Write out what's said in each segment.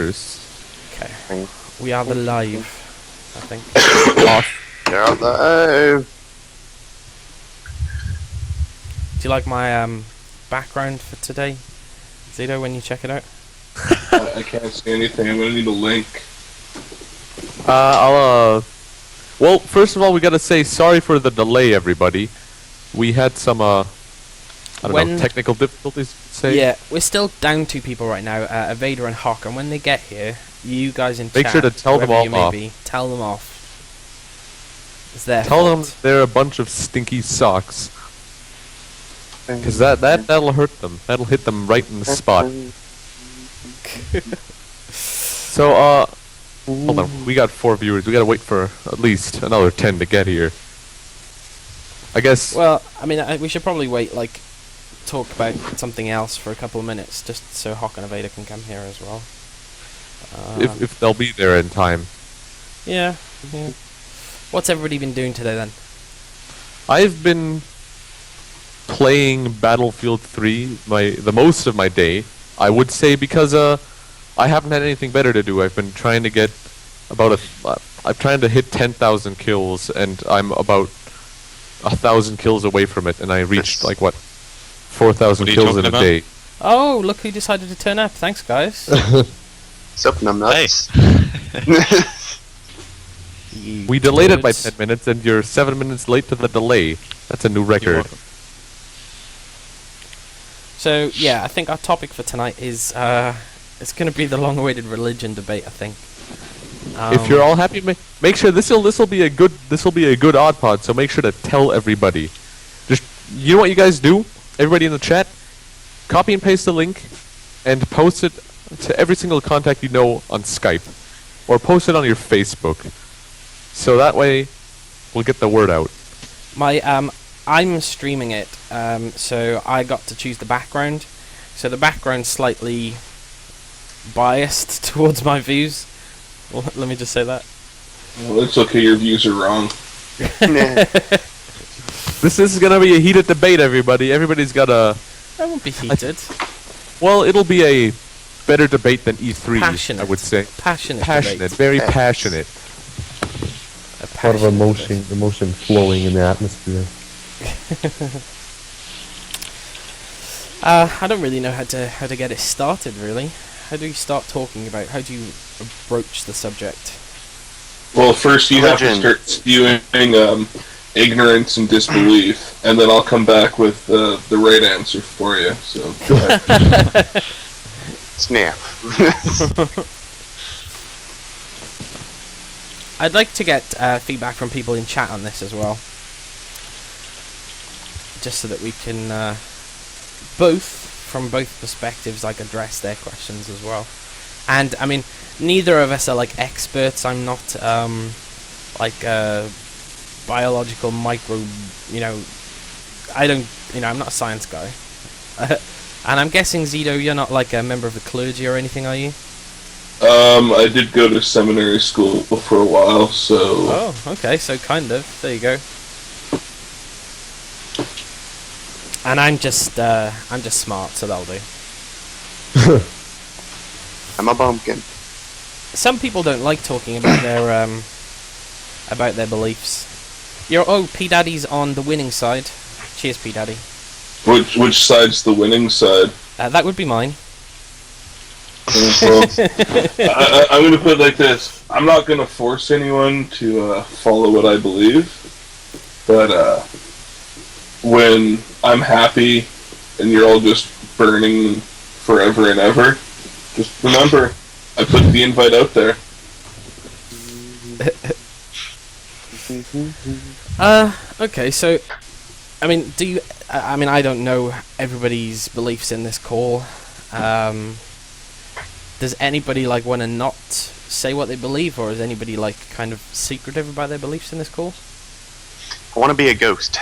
viewers. Okay. We are the live, I think. You're out there. Do you like my background for today, Zito, when you check it out? I can't see anything. I'm gonna need a link. Well, first of all, we gotta say sorry for the delay, everybody. We had some, I don't know, technical difficulties, say? Yeah, we're still down 2 people right now, Evader and Hawk, and when they get here, you guys in chat, make sure to tell them all off. Tell them off. It's their Tell fault. them they're a bunch of stinky socks. Because that'll hurt them. That'll hit them right in the spot. So, hold on. We got 4 viewers. We gotta wait for at least another 10 to get here. I guess... Well, I mean, we should probably wait, like, talk about something else for a couple of minutes, just so Hawk and Evader can come here as well. If they'll be there in time. Yeah. What's everybody been doing today, then? I've been playing Battlefield 3 the most of my day, I would say, because I haven't had anything better to do. I've been trying to get I'm trying to hit 10,000 kills, and I'm about 1,000 kills away from it, and I reached, like, 4,000 kills in a day. Oh, look who decided to turn up. Thanks, guys. Something I'm nuts. We delayed it by 10 minutes, and you're 7 minutes late to the delay. That's a new record. So, yeah, I think our topic for tonight is, it's going to be the long-awaited religion debate, I think. If you're all happy, make sure this'll be a good Oddpod, so make sure to tell everybody. Just, you know what you guys do? Everybody in the chat, copy and paste the link, and post it to every single contact you know on Skype, or post it on your Facebook, so that way we'll get the word out. I'm streaming it, so I got to choose the background. So the background's slightly biased towards my views. Well, let me just say that. Well, it's okay. Your views are wrong. This is gonna be a heated debate, everybody. Everybody's got a... That won't be heated. Well, it'll be a better debate than E3, Passionate. I would say. Passionate debate. Very passionate. A lot of emotion flowing in the atmosphere. I don't really know how to get it started, really. How do you start talking about? How do you broach the subject? Well, first you have to start spewing ignorance and disbelief, and then I'll come back with the right answer for you. So go ahead. Snap. I'd like to get feedback from people in chat on this as well, just so that we can from both perspectives, like, address their questions as well. And I mean, neither of us are like experts. I'm not like biological I'm not a science guy. And I'm guessing, Zito, you're not like a member of the clergy or anything, are you? I did go to seminary school for a while, so... Oh, okay, so kind of. There you go. And I'm just smart, so that'll do. I'm a bumpkin. Some people don't like talking about their beliefs. P Daddy's on the winning side. Cheers, P Daddy. Which side's the winning side? That would be mine. Well, I'm going to put it like this. I'm not going to force anyone to follow what I believe, but when I'm happy and you're all just burning forever and ever, just remember, I put the invite out there. Okay, so, I mean, I don't know everybody's beliefs in this call. Does anybody, like, want to not say what they believe, or is anybody, like, kind of secretive about their beliefs in this call? I want to be a ghost.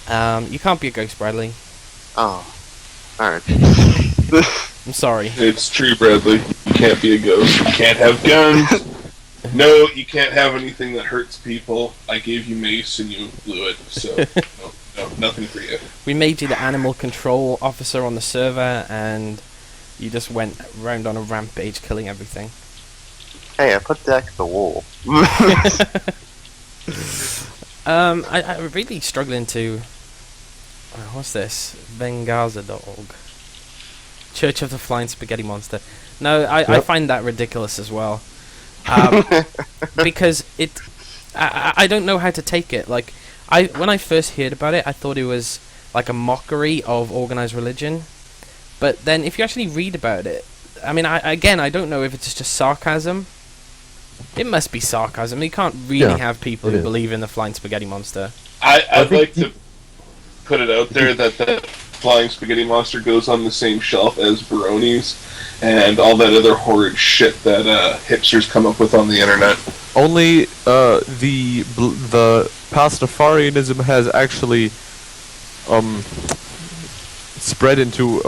You can't be a ghost, Bradley. Oh. Alright. I'm sorry. It's true, Bradley. You can't be a ghost. You can't have guns. No, you can't have anything that hurts people. I gave you mace and you blew it, so no, nothing for you. We made you the animal control officer on the server, and You just went round on a rampage, killing everything. Hey, I put deck the wall. I'm really struggling to. What's this? Vengaza.org. Church of the Flying Spaghetti Monster. No, I find that ridiculous as well. Because I don't know how to take it. Like, when I first heard about it, I thought it was like a mockery of organized religion. But then, if you actually read about it, I mean, I don't know if it's just sarcasm. It must be sarcasm. You can't really have people who believe in the Flying Spaghetti Monster. I'd like to put it out there that the Flying Spaghetti Monster goes on the same shelf as Baroni's and all that other horrid shit that hipsters come up with on the internet. Only the Pastafarianism has actually spread into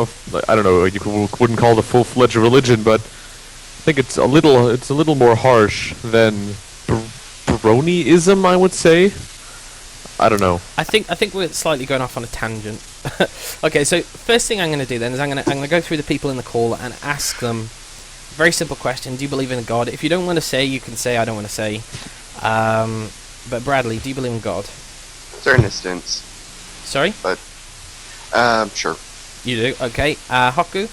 I don't know, you wouldn't call it a full-fledged religion, but I think it's a little more harsh than Bronyism, I would say. I don't know. I think we're slightly going off on a tangent. Okay, so first thing I'm going to do then is I'm going to go through the people in the call and ask them very simple question: do you believe in God? If you don't want to say, you can say I don't want to say. But Bradley, do you believe in God? Certain instance. Sorry? But, sure. You do? Okay. Haku?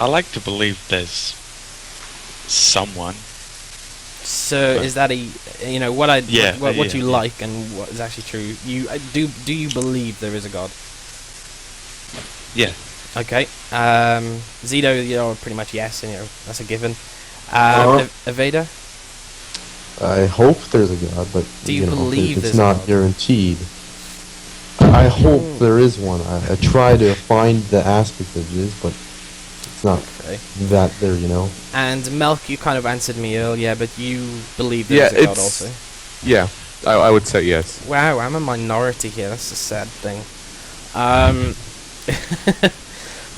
I like to believe there's someone. So is that what you yeah. like and what is actually true? You do you believe there is a God? Yeah. Okay. Zito, you're pretty much yes, and that's a given. Aveda? I hope there's a God, but Do you believe it's there's a not God? guaranteed. I hope there is one. I try to find the aspect that it is, but it's not that there, And Melk, you kind of answered me earlier, but you believe there's a God also. Yeah, I would say yes. Wow, I'm a minority here. That's a sad thing.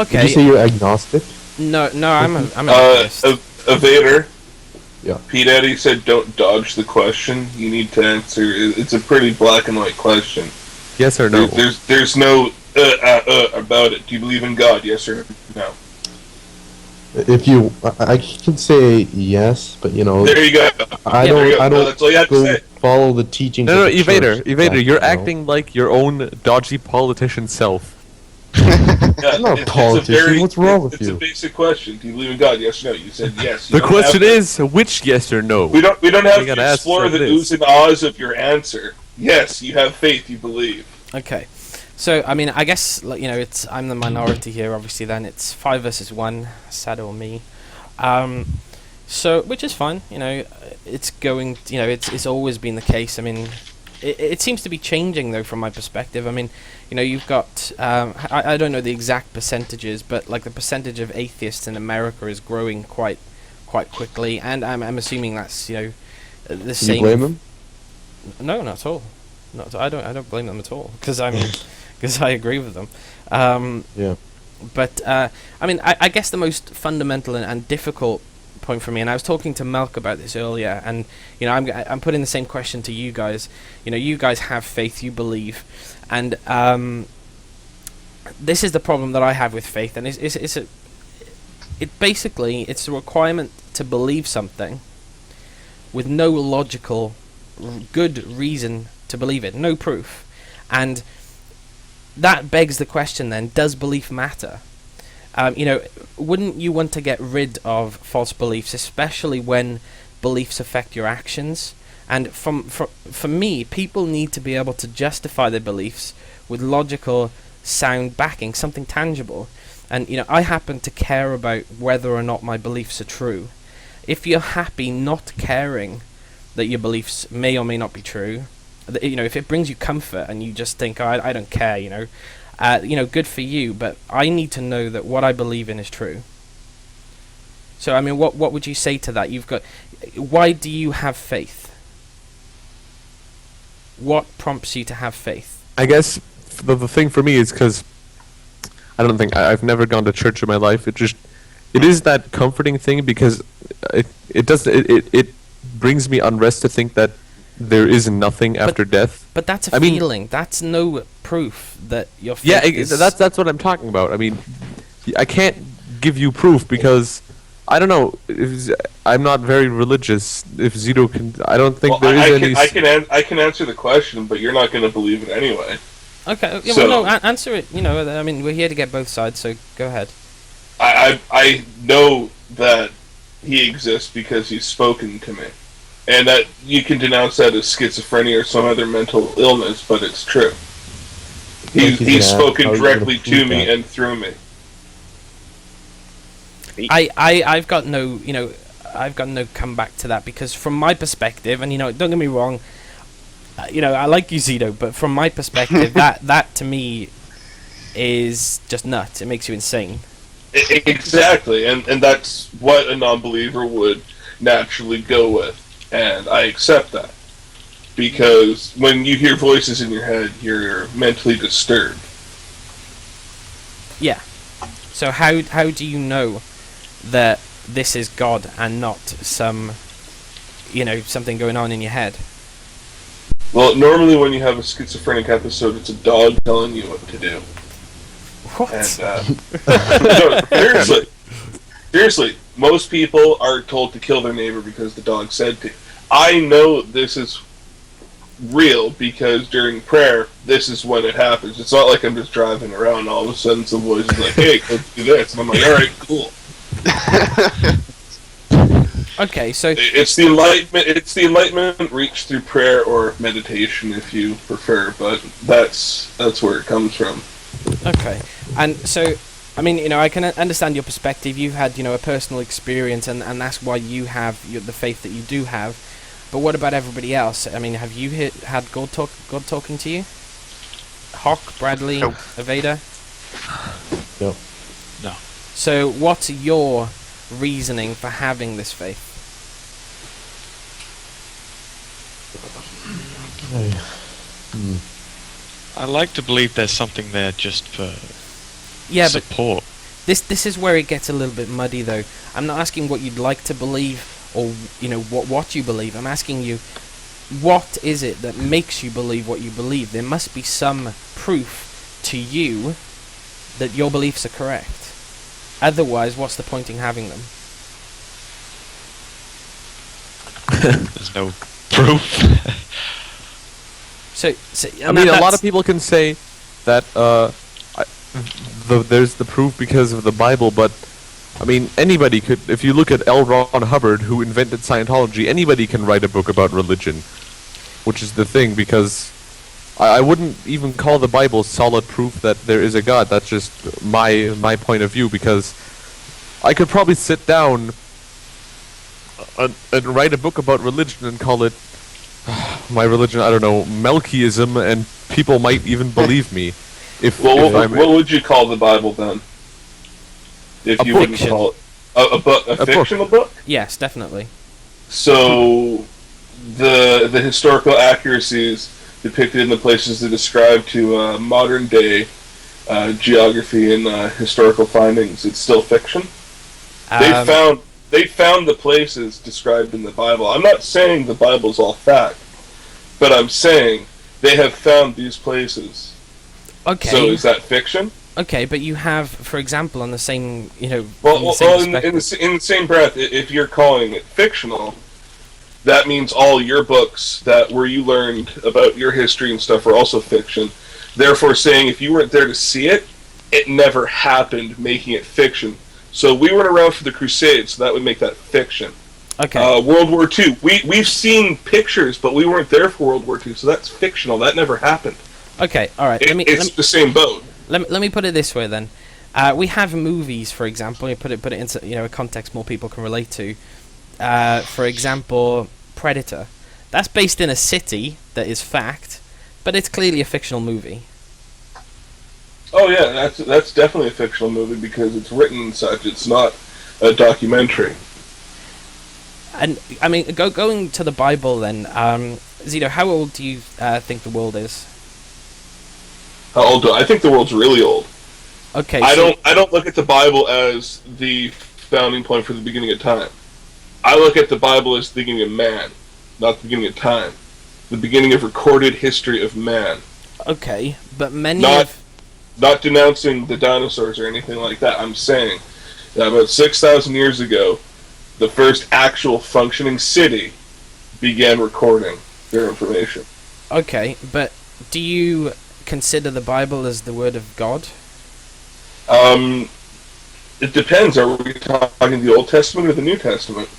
Okay. Did you say you're agnostic? No, I'm an atheist. Evader. Yeah. Pete Eddy said don't dodge the question. You need to answer. It's a pretty black and white question. Yes or no? There's no about it. Do you believe in God? Yes or no? I can say yes, but There you go. I There don't that's all you have to go say. follow the teachings. No, of the church Evader, you're exactly, acting like your own dodgy politician self. Yeah, I'm not a politician. What's wrong with It's you? a basic question. Do you believe in God? Yes or no? You said yes. The question is, which yes or no? We don't have We gotta to ask explore the this. oohs and ahs of your answer. Yes, you have faith. You believe. Okay. So, I mean, I guess, I'm the minority here, obviously, then. It's 5 versus 1, Sad or me. So, which is fine, it's going, it's always been the case. I mean, it seems to be changing, though, from my perspective. I mean, you've got, I don't know the exact percentages, but, the percentage of atheists in America is growing quite quickly, and I'm assuming that's, the same... Can you blame them? No, not at all. I don't blame them at all, because I agree with them. Yeah. But I mean, I guess the most fundamental and difficult point for me, and I was talking to Melk about this earlier, and I'm putting the same question to you guys. You guys have faith, you believe, and this is the problem that I have with faith, and it's a requirement to believe something with no logical good reason to believe it, no proof, and that begs the question then, does belief matter? Wouldn't you want to get rid of false beliefs, especially when beliefs affect your actions? And for me, people need to be able to justify their beliefs with logical, sound backing, something tangible. And, I happen to care about whether or not my beliefs are true. If you're happy not caring that your beliefs may or may not be true, if it brings you comfort and you just think, I don't care, good for you, but I need to know that what I believe in is true. So, I mean, what would you say to that? Why do you have faith? What prompts you to have faith? I guess the thing for me is because I've never gone to church in my life. It is that comforting thing because it brings me unrest to think that there is nothing after death. But that's a feeling. That's no proof that your faith Yeah, is... that's what I'm talking about. I mean, I can't give you proof because I don't know. I'm not very religious. If Zito can, I don't think there is any. I can answer the question, but you're not going to believe it anyway. Okay, yeah, So- well, no, answer it. You know, I mean, we're here to get both sides, so go ahead. I know that he exists because he's spoken to me, and that you can denounce that as schizophrenia or some other mental illness, but it's true. He's Thank you, Dad. spoken How are you gonna directly prove to me that? and through me. I've got no, I've got no comeback to that because from my perspective, and don't get me wrong, I like you, Zito, but from my perspective, that to me is just nuts. It makes you insane. Exactly, and that's what a non-believer would naturally go with, and I accept that. Because when you hear voices in your head, you're mentally disturbed. Yeah. So how do you know that this is God and not some, something going on in your head? Well, normally when you have a schizophrenic episode, it's a dog telling you what to do. What? And, no, seriously, most people are told to kill their neighbor because the dog said to. I know this is real because during prayer, this is when it happens. It's not like I'm just driving around and all of a sudden some voice is like, hey, let's do this. And I'm like, alright, cool. Okay, so It's the enlightenment reached through prayer or meditation if you prefer, but that's where it comes from. okay, and so I mean, I can understand your perspective. You've had, a personal experience, and that's why you have the faith that you do have. But what about everybody else? I mean, have you had God talking to you? Hawk, Bradley, Nope. Aveda? No. No. So what's your reasoning for having this faith? I like to believe there's something there just for Yeah, but support. this is where it gets a little bit muddy, though. I'm not asking what you'd like to believe or what you believe. I'm asking you, what is it that makes you believe what you believe? There must be some proof to you that your beliefs are correct. Otherwise, what's the point in having them? There's no proof. So I mean, a lot of people can say that there's the proof because of the Bible, but I mean, anybody could. If you look at L. Ron Hubbard, who invented Scientology, anybody can write a book about religion, which is the thing. Because I wouldn't even call the Bible solid proof that there is a God. That's just my point of view. Because I could probably sit down and write a book about religion and call it my religion. I don't know, Melchiism, and people might even believe me. If What I'm would you call the Bible then? If A you book. wouldn't call it a book, a book. fictional book. Yes, definitely. So the historical accuracies depicted in the places that describe to modern day geography and historical findings, it's still fiction. They found the places described in the Bible. I'm not saying the Bible's all fact, but I'm saying they have found these places. Okay. So is that fiction? Okay, but you have, for example, on the same, Well, from the same in perspective- the same breath, if you're calling it fictional, that means all your books where you learned about your history and stuff are also fiction. Therefore, saying if you weren't there to see it, it never happened, making it fiction. So we weren't around for the Crusades, so that would make that fiction. Okay. World War II, we've seen pictures, but we weren't there for World War II, so that's fictional. That never happened. Okay. All right. It's the same boat. Let me put it this way then. We have movies, for example. You put it into a context more people can relate to. For example, Predator. That's based in a city that is fact, but it's clearly a fictional movie. Oh yeah, that's definitely a fictional movie because it's written and such. It's not a documentary. And I mean, going to the Bible then. Zito, how old do you think the world is? How old I think the world's really old. Okay. I don't look at the Bible as the founding point for the beginning of time. I look at the Bible as the beginning of man, not the beginning of time. The beginning of recorded history of man. Okay, but many Not- of... Not denouncing the dinosaurs or anything like that. I'm saying that about 6,000 years ago, the first actual functioning city began recording their information. Okay, but do you consider the Bible as the Word of God? It depends. Are we talking the Old Testament or the New Testament?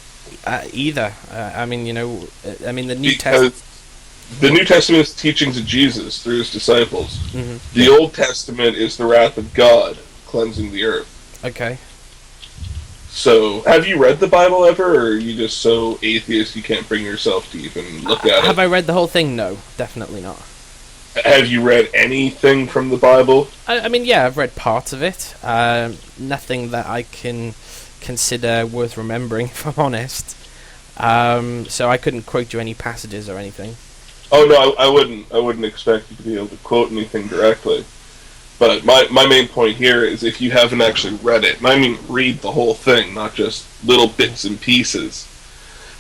Either. I mean, the New Because Testament... the New Testament is teachings of Jesus through his disciples. Mhm. The Old Testament is the wrath of God cleansing the earth. Okay. So, have you read the Bible ever, or are you just so atheist you can't bring yourself to even look at Have it? I read the whole thing? No, definitely not. Have you read anything from the Bible? I mean, yeah, I've read parts of it. Nothing that I can consider worth remembering, if I'm honest. So I couldn't quote you any passages or anything. Oh no, I wouldn't expect you to be able to quote anything directly. But my main point here is if you haven't actually read it, and I mean read the whole thing, not just little bits and pieces,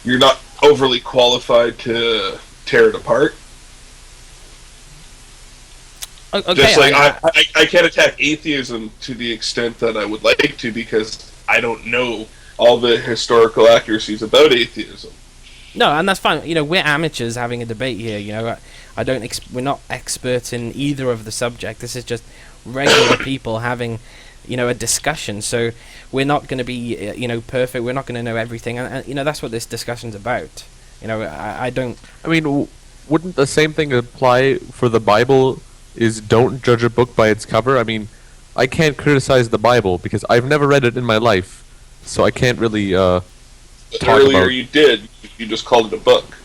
you're not overly qualified to tear it apart. Okay, Just like I can't attack atheism to the extent that I would like to because I don't know all the historical accuracies about atheism. no, and that's fine. You know, we're amateurs having a debate here. You know, I don't. We're not experts in either of the subject. This is just regular people having, a discussion. So we're not going to be, perfect. We're not going to know everything, and that's what this discussion's about. I don't. I mean, wouldn't the same thing apply for the Bible? Is don't judge a book by its cover? I mean, I can't criticize the Bible because I've never read it in my life, so I can't really talk Earlier about. you did. You just called it a book.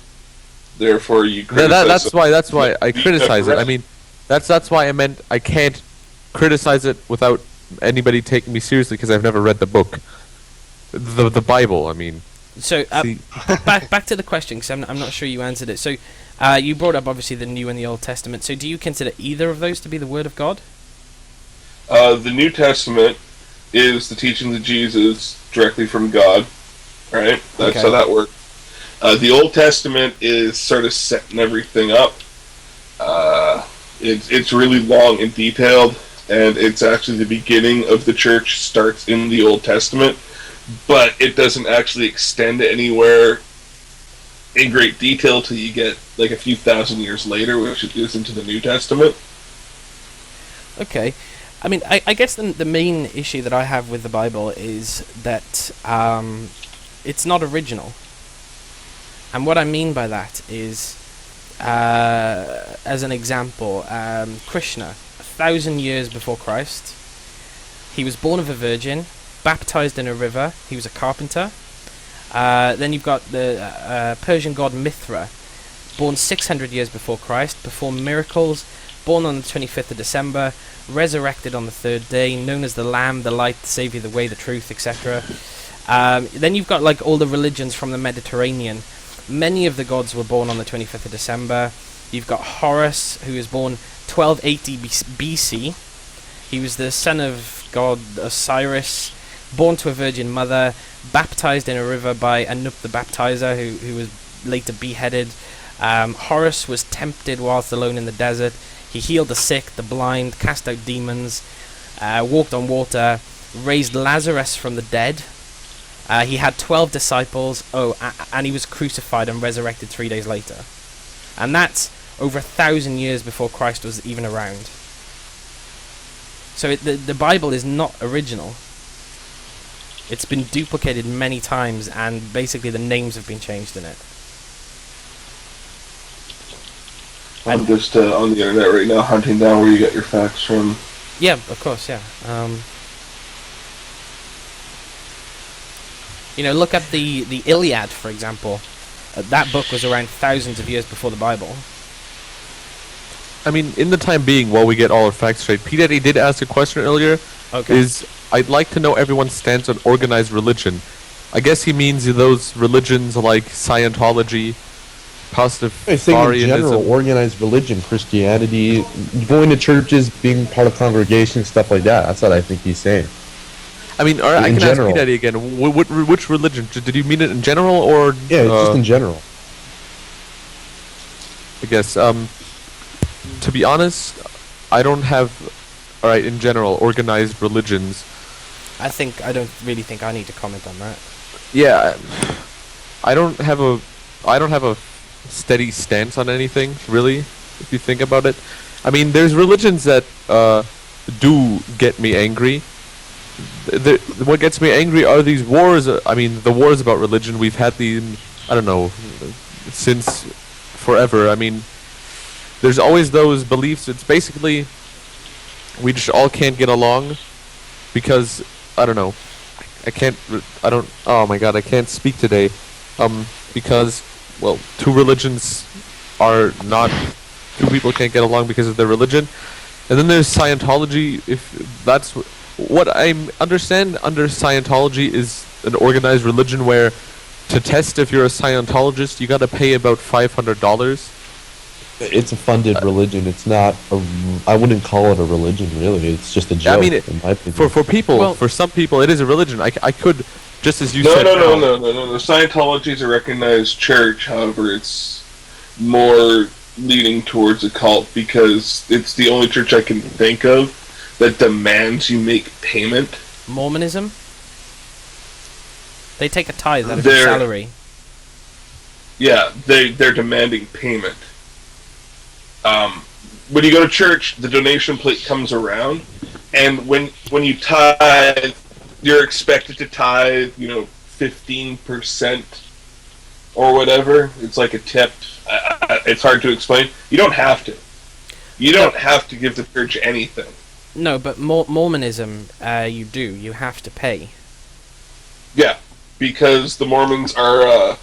Therefore, you criticize That's why I criticize it. I mean, that's why I meant I can't criticize it without anybody taking me seriously because I've never read the book, the Bible. I mean, So see, back to the question because I'm not sure you answered it. So you brought up obviously the New and the Old Testament. So do you consider either of those to be the Word of God? The New Testament is the teachings of Jesus directly from God. Right? That's Okay. how that works. The Old Testament is sort of setting everything up. It's really long and detailed, and it's actually the beginning of the church starts in the Old Testament, but it doesn't actually extend anywhere in great detail till you get like a few thousand years later, which is into the New Testament. Okay. I mean, I guess the main issue that I have with the Bible is that it's not original. And what I mean by that is, as an example, Krishna, 1,000 years before Christ, he was born of a virgin, baptized in a river, he was a carpenter. Then you've got the Persian god Mithra, born 600 years before Christ, performed miracles, born on the 25th of December, resurrected on the third day, known as the Lamb, the Light, the Saviour, the Way, the Truth, etc. Then you've got like all the religions from the Mediterranean. Many of the gods were born on the 25th of December. You've got Horus, who was born 1280 BC. He was the son of god Osiris, born to a virgin mother, baptized in a river by Anup the Baptizer, who was later beheaded. Horus was tempted whilst alone in the desert. He healed the sick, the blind, cast out demons, walked on water, raised Lazarus from the dead. He had 12 disciples, and he was crucified and resurrected 3 days later. And that's over 1,000 years before Christ was even around. So the Bible is not original. It's been duplicated many times, and basically the names have been changed in it. I'm just on the internet right now hunting down where you get your facts from. Yeah, of course, yeah. Look at the Iliad, for example. That book was around thousands of years before the Bible. I mean, in the time being, while we get all our facts straight, P. Daddy did ask a question earlier. Okay. I'd like to know everyone's stance on organized religion. I guess he means those religions like Scientology, I think in general, Pastafarianism. organized religion, Christianity, going to churches, being part of congregations, stuff like that. That's what I think he's saying. I mean, I In can general. ask P. Daddy again. Which religion? Did you mean it in general or? Yeah, just in general. I guess. to be honest, I don't have, alright, in general, organized religions. I don't really think I need to comment on that. Yeah, I don't have a steady stance on anything, really, if you think about it. I mean, there's religions that do get me angry. What gets me angry are these wars. I mean, the wars about religion. We've had these, I don't know, since forever. I mean, there's always those beliefs. It's basically we just all can't get along because I don't know. I don't. Oh my God, I can't speak today. Because well, two religions are not. Two people can't get along because of their religion, and then there's Scientology. If that's what I understand under Scientology is an organized religion where to test if you're a Scientologist, you got to pay about $500. It's a funded religion. It's not I wouldn't call it a religion, really. It's just a joke, I mean, in my opinion. for people, Well- for some people, it is a religion. I could, just as you No, said. no. The Scientology is a recognized church. However, it's more leaning towards a cult because it's the only church I can think of that demands you make payment. Mormonism? They take a tithe out of your They're- salary. Yeah, they're demanding payment. When you go to church, the donation plate comes around, and when you tithe, you're expected to tithe, 15% or whatever. It's like a tip. It's hard to explain. You don't have to. You don't have to give the church anything. No, but Mormonism, you do. You have to pay. Yeah, because the Mormons are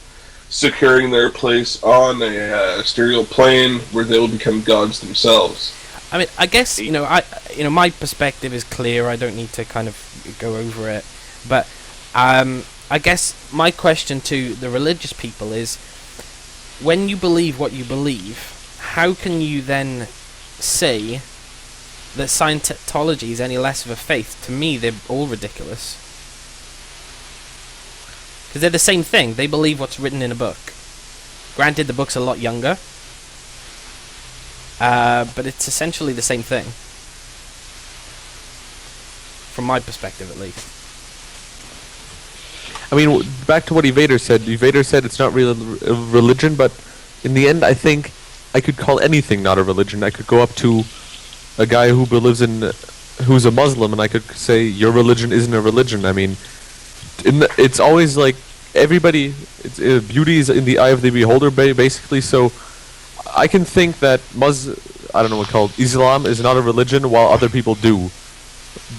securing their place on a ethereal plane where they will become gods themselves. I mean, I guess my perspective is clear. I don't need to kind of go over it, but I guess my question to the religious people is: when you believe what you believe, how can you then say that Scientology is any less of a faith? To me, they're all ridiculous. Because they're the same thing. They believe what's written in a book. Granted, the book's a lot younger. But it's essentially the same thing. From my perspective, at least. I mean, back to what Evader said. Evader said it's not really a religion, but in the end, I think I could call anything not a religion. I could go up to a guy who believes in, who's a Muslim, and I could say, your religion isn't a religion. I mean, it's always like, everybody, beauty is in the eye of the beholder, basically, so I can think that I don't know what it's called, Islam is not a religion, while other people do.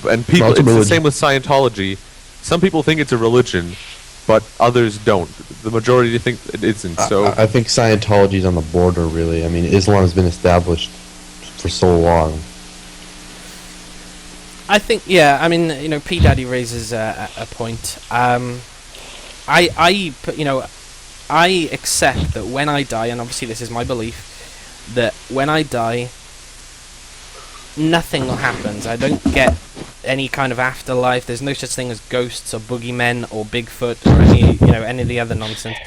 And people, it's the same with Scientology. Some people think it's a religion, but others don't. The majority think it isn't. So I think Scientology's on the border, really. I mean, Islam has been established for so long. I think, yeah, I mean, P Daddy raises a point. I accept that when I die, and obviously this is my belief, that when I die, nothing happens. I don't get any kind of afterlife. There's no such thing as ghosts or boogeymen or Bigfoot or any of the other nonsense.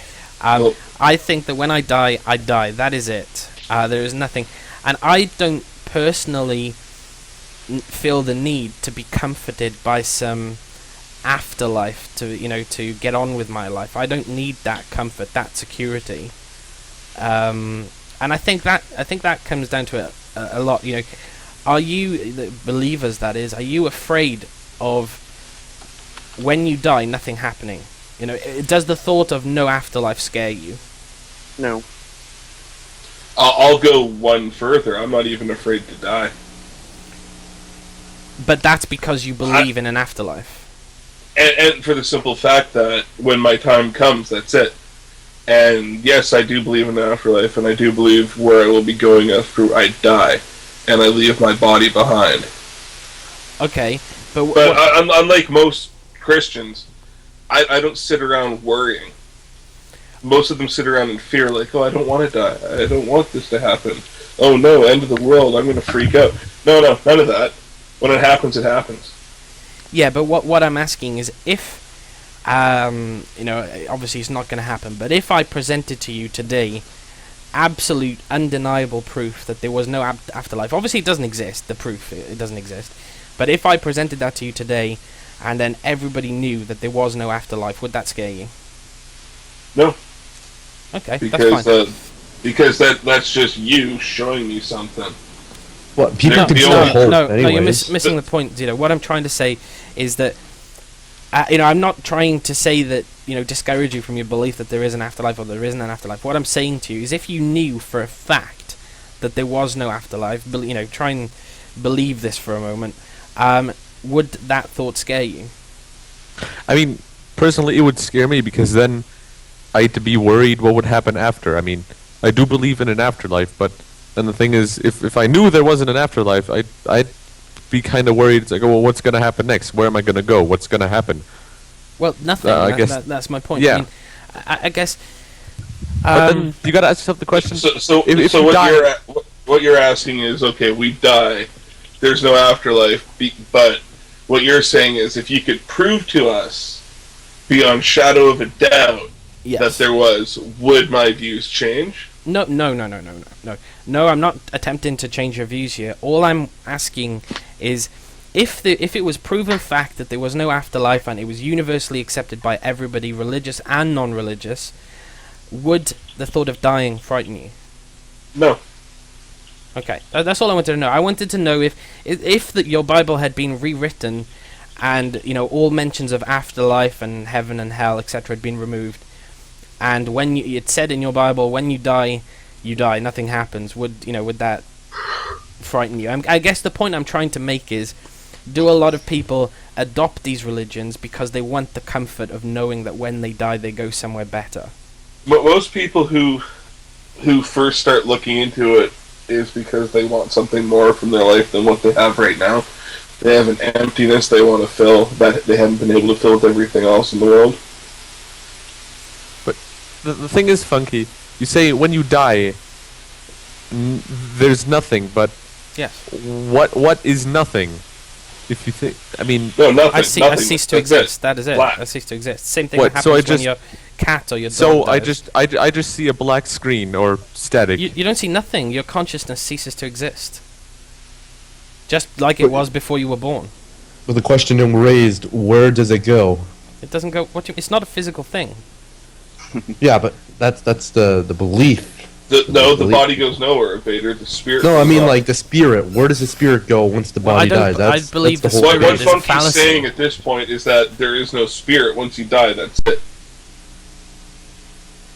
I think that when I die, I die. That is it. There is nothing, and I don't personally feel the need to be comforted by some afterlife to get on with my life. I don't need that comfort, that security, and I think that comes down to a lot. Are you, the believers, that is, are you afraid of when you die nothing happening? Does the thought of no afterlife scare you? No. I'll go one further. I'm not even afraid to die. But that's because you believe in an afterlife. And for the simple fact that when my time comes, that's it. And yes, I do believe in the afterlife, and I do believe where I will be going after I die, and I leave my body behind. Okay, but unlike most Christians, I don't sit around worrying. Most of them sit around in fear, like, oh, I don't want to die. I don't want this to happen. Oh no, end of the world, I'm going to freak out. No, none of that. When it happens, it happens. Yeah, but what I'm asking is if, obviously it's not going to happen, but if I presented to you today absolute, undeniable proof that there was no afterlife. Obviously, it doesn't exist. The proof it doesn't exist. But if I presented that to you today, and then everybody knew that there was no afterlife, would that scare you? No, Okay, because that's fine. because that's just you showing me something. What people No, can the still only- hope no, anyways. you're missing the point, Zito. What I'm trying to say is that, I'm not trying to say that, discourage you from your belief that there is an afterlife or there isn't an afterlife. What I'm saying to you is if you knew for a fact that there was no afterlife, try and believe this for a moment, would that thought scare you? I mean, personally, it would scare me because then I'd to be worried what would happen after. I mean, I do believe in an afterlife, but then the thing is, if I knew there wasn't an afterlife, I'd be kind of worried. It's like, well, what's going to happen next? Where am I going to go? What's going to happen? Well, nothing. I guess- That's my point. Yeah. I mean, I guess. But then you got to ask yourself the question. So if so you what die- what you're asking is, okay, we die, there's no afterlife, but what you're saying is, if you could prove to us beyond shadow of a doubt Yes. that there was, would my views change? No. No, I'm not attempting to change your views here. All I'm asking is, if it was proven fact that there was no afterlife and it was universally accepted by everybody, religious and non-religious, would the thought of dying frighten you? No. Okay, that's all I wanted to know. I wanted to know if your Bible had been rewritten, and all mentions of afterlife and heaven and hell, etc., had been removed, and when it said in your Bible, when you die, nothing happens. Would that frighten you? I guess the point I'm trying to make is, do a lot of people adopt these religions because they want the comfort of knowing that when they die, they go somewhere better? Most people who first start looking into it is because they want something more from their life than what they have right now. They have an emptiness they want to fill that they haven't been able to fill with everything else in the world. But the thing is, Funky, you say when you die, there's nothing, but Yes. what is nothing? If you think, I mean, No, nothing. I nothing. cease to That's it. exist. That is it. Black. I cease to exist. Same thing What, that so I happens when just- your cat or your so dog I dies. I just see a black screen or static. You don't see nothing. Your consciousness ceases to exist. Just like it was before you were born. But the question raised, where does it go? It doesn't go. It's not a physical thing. Yeah, but that's the belief. The Believe- body goes nowhere, Vader. The spirit. No, I goes mean up. like the spirit. Where does the spirit go once the Well, body I don't- dies? That's, I believe that's the the whole spirit What point. is a Funky's fallacy. saying at this point is that there is no spirit once you die. That's it.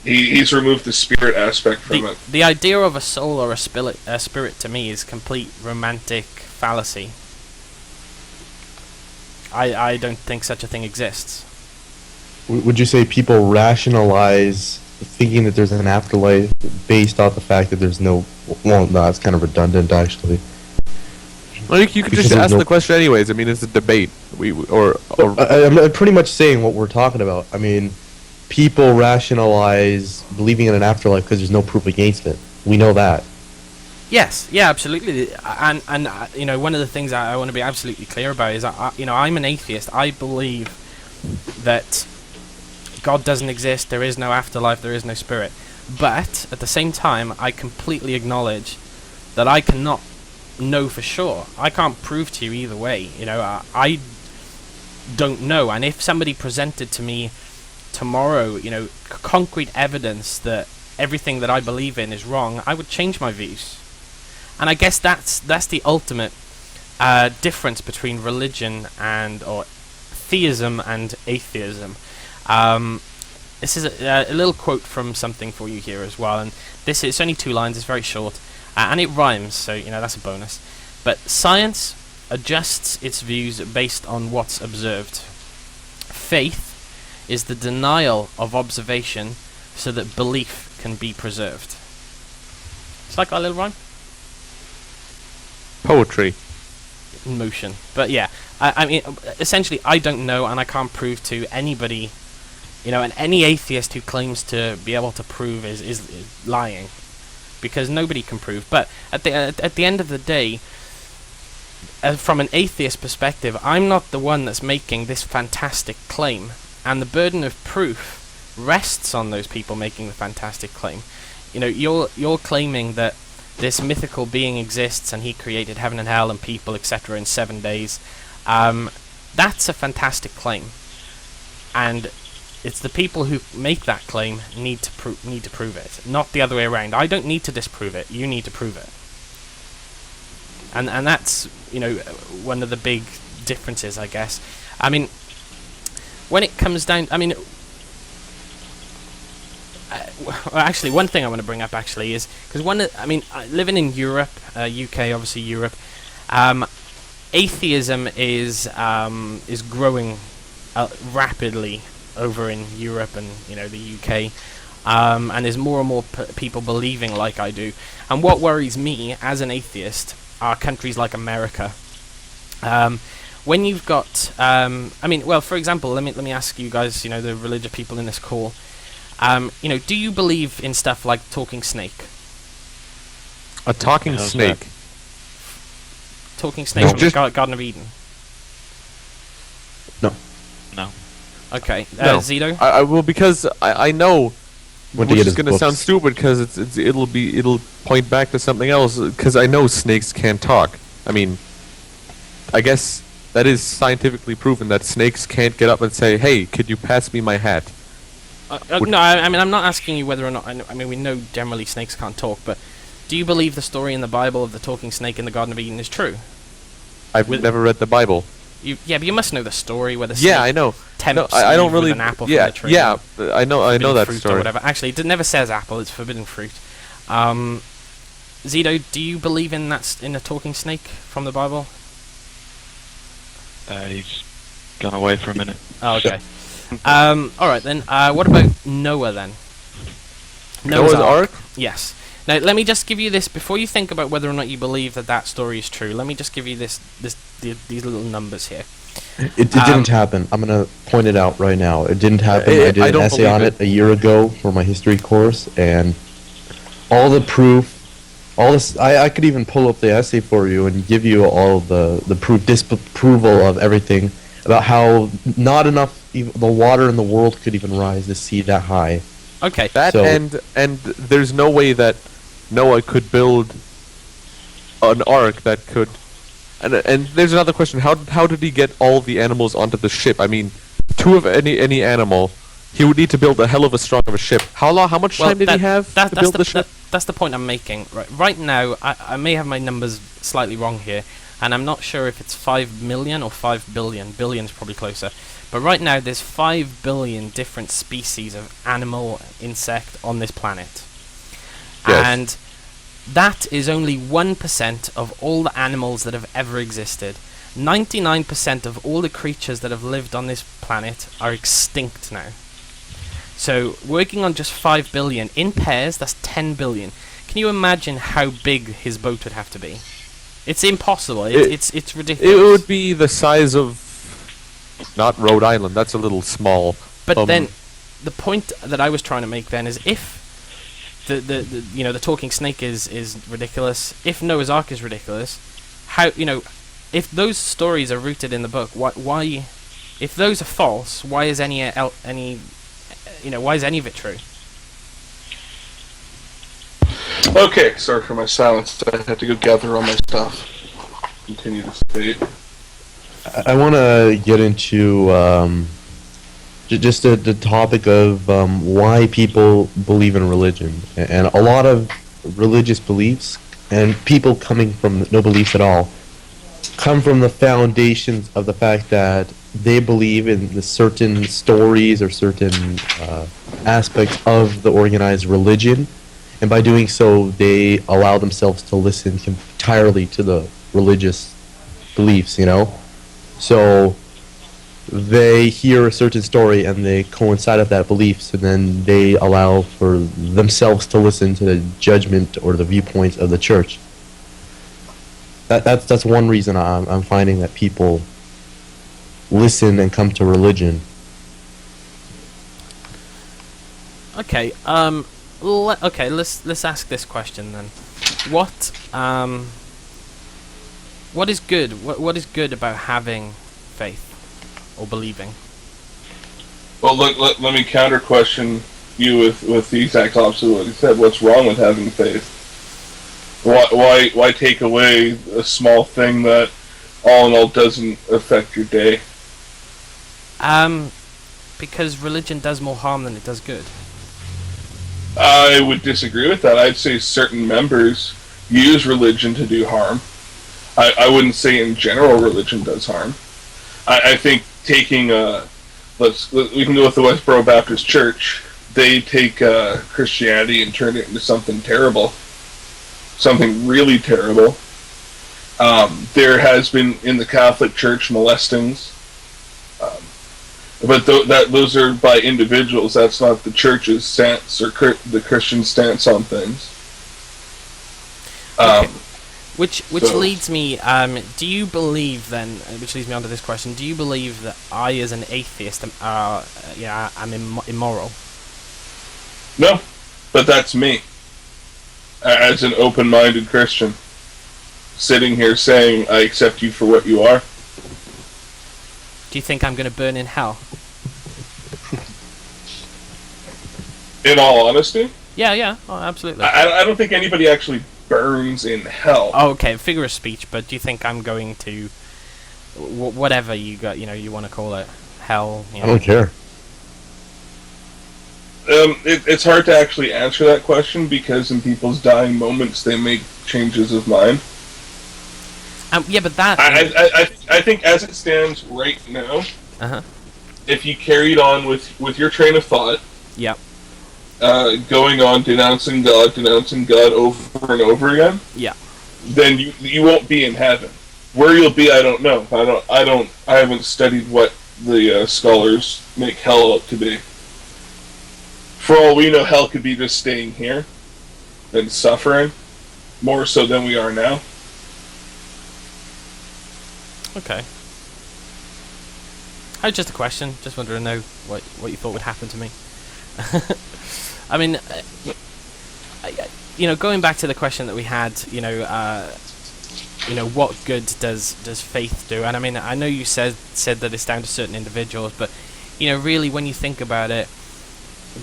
He's removed the spirit aspect from it. The idea of a soul or a spirit to me is complete romantic fallacy. I don't think such a thing exists. Would you say people rationalize thinking that there's an afterlife based off the fact that there's no? Well, no, it's kind of redundant actually. Well, you could Because just there's ask no- the question anyways. I mean, it's a debate. Or I'm pretty much saying what we're talking about. I mean, people rationalize believing in an afterlife because there's no proof against it. We know that. Yes, yeah, absolutely. And one of the things I want to be absolutely clear about is, I'm an atheist. I believe that God doesn't exist, there is no afterlife, there is no spirit. But, at the same time, I completely acknowledge that I cannot know for sure. I can't prove to you either way. I don't know. And if somebody presented to me tomorrow, concrete evidence that everything that I believe in is wrong, I would change my views. And I guess that's the ultimate difference between religion or theism and atheism. This is a little quote from something for you here as well, and it's only 2 lines. It's very short, and it rhymes, so that's a bonus. But science adjusts its views based on what's observed. Faith is the denial of observation so that belief can be preserved. It's like that little rhyme. poetry. In motion. But yeah, I mean, essentially, I don't know, and I can't prove to anybody, and any atheist who claims to be able to prove is lying, because nobody can prove. But at the end of the day, from an atheist perspective, I'm not the one that's making this fantastic claim, and the burden of proof rests on those people making the fantastic claim. you're claiming that this mythical being exists and he created heaven and hell and people, etc., in 7 days. That's a fantastic claim, and it's the people who make that claim need to prove it, not the other way around. I don't need to disprove it. You need to prove it, and that's one of the big differences, I guess. I mean, when it comes down, well, actually, one thing I want to bring up actually is because living in Europe, UK, obviously Europe, atheism is growing rapidly over in Europe and the UK, and there's more and more people believing like I do. And what worries me as an atheist are countries like America. When you've got, for example, let me ask you guys, the religious people in this call. Do you believe in stuff like talking snake? A talking How's snake. Talking snake from the Garden of Eden. No. Okay, No. Zito. Well, because I know, Went to which get is his going to sound books. stupid because it'll point back to something else. Because I know snakes can't talk. I mean, I guess that is scientifically proven that snakes can't get up and say, "Hey, could you pass me my hat?" No, I'm not asking you whether or not. We know generally snakes can't talk, but do you believe the story in the Bible of the talking snake in the Garden of Eden is true? I've never read the Bible. But you must know the story where the snake Yeah, I know. tempts I don't Eve really. with an apple Yeah, from the tree. yeah. I know Forbidden that fruit or story. whatever. Actually, it never says apple; it's forbidden fruit. Zito, do you believe in in a talking snake from the Bible? He's gone away for a minute. Oh, okay. All right then. What about Noah then? Noah's Ark? Yes. Now let me just give you this before you think about whether or not you believe that story is true. Let me just give you these little numbers here. It didn't happen. I'm gonna point it out right now. It didn't happen. I did I an don't essay on believe it a year ago for my history course, and all the proof, all this. I could even pull up the essay for you and give you all the proof, disapproval of everything about how not enough the water in the world could even rise to sea that high. Okay. That So- and there's no way that Noah could build an ark that could. And there's another question: how did he get all the animals onto the ship? I mean, two of any animal, he would need to build a hell of a strong of a ship. How much time did he have to build the ship? That's the point I'm making. Right now, I may have my numbers slightly wrong here, and I'm not sure if it's 5 million or 5 billion. Billion's probably closer. But right now, there's 5 billion different species of animal, insect on this planet. Yes. And that is only 1% of all the animals that have ever existed. 99% of all the creatures that have lived on this planet are extinct now. So, working on just 5 billion, in pairs, that's 10 billion. Can you imagine how big his boat would have to be? It's impossible. It's ridiculous. It would be the size of not Rhode Island. That's a little small. But then, the point that I was trying to make then is if the talking snake is ridiculous, if Noah's Ark is ridiculous, how if those stories are rooted in the book, why if those are false, why is any why is any of it true? Okay, sorry for my silence. I had to go gather all my stuff. Continue to state. I want to get into just the topic of why people believe in religion, and a lot of religious beliefs and people coming from no beliefs at all come from the foundations of the fact that they believe in the certain stories or certain aspects of the organized religion, and by doing so they allow themselves to listen entirely to the religious beliefs, so they hear a certain story and they coincide with that beliefs, and then they allow for themselves to listen to the judgment or the viewpoints of the church. That's one reason I'm finding that people listen and come to religion. Okay. Okay. Let's ask this question then. What is good? What is good about having faith or believing? Well, look. Let me counter question you with the exact opposite of what he said. What's wrong with having faith? Why take away a small thing that all in all doesn't affect your day? Because religion does more harm than it does good. I would disagree with that. I'd say certain members use religion to do harm. I wouldn't say in general religion does harm. I think taking we can go with the Westboro Baptist Church. They take Christianity and turn it into something terrible, something really terrible. There has been in the Catholic Church molestings, but those are by individuals. That's not the church's stance or the Christian stance on things. Okay. Which so- leads me, do you believe then, which leads me on to this question, do you believe that I as an atheist am immoral? No, but that's me. As an open-minded Christian, sitting here saying, I accept you for what you are. Do you think I'm going to burn in hell? In all honesty, Yeah, oh, absolutely. I don't think anybody actually burns in hell. Oh, okay, figure of speech, but do you think I'm going to, whatever you got, you want to call it, hell? I don't care. It's hard to actually answer that question because in people's dying moments they make changes of mind. Yeah, but that... I think as it stands right now, Uh-huh. if you carried on with your train of thought, Yep. Going on denouncing God over and over again, Yeah. then you won't be in heaven. Where you'll be, I don't know. I haven't studied what the scholars make hell out to be. For all we know, hell could be just staying here and suffering more so than we are now. Okay. Just a question. Just wanted to know what you thought would happen to me. I mean, going back to the question that we had, what good does faith do? And I mean, I know you said that it's down to certain individuals, but really, when you think about it,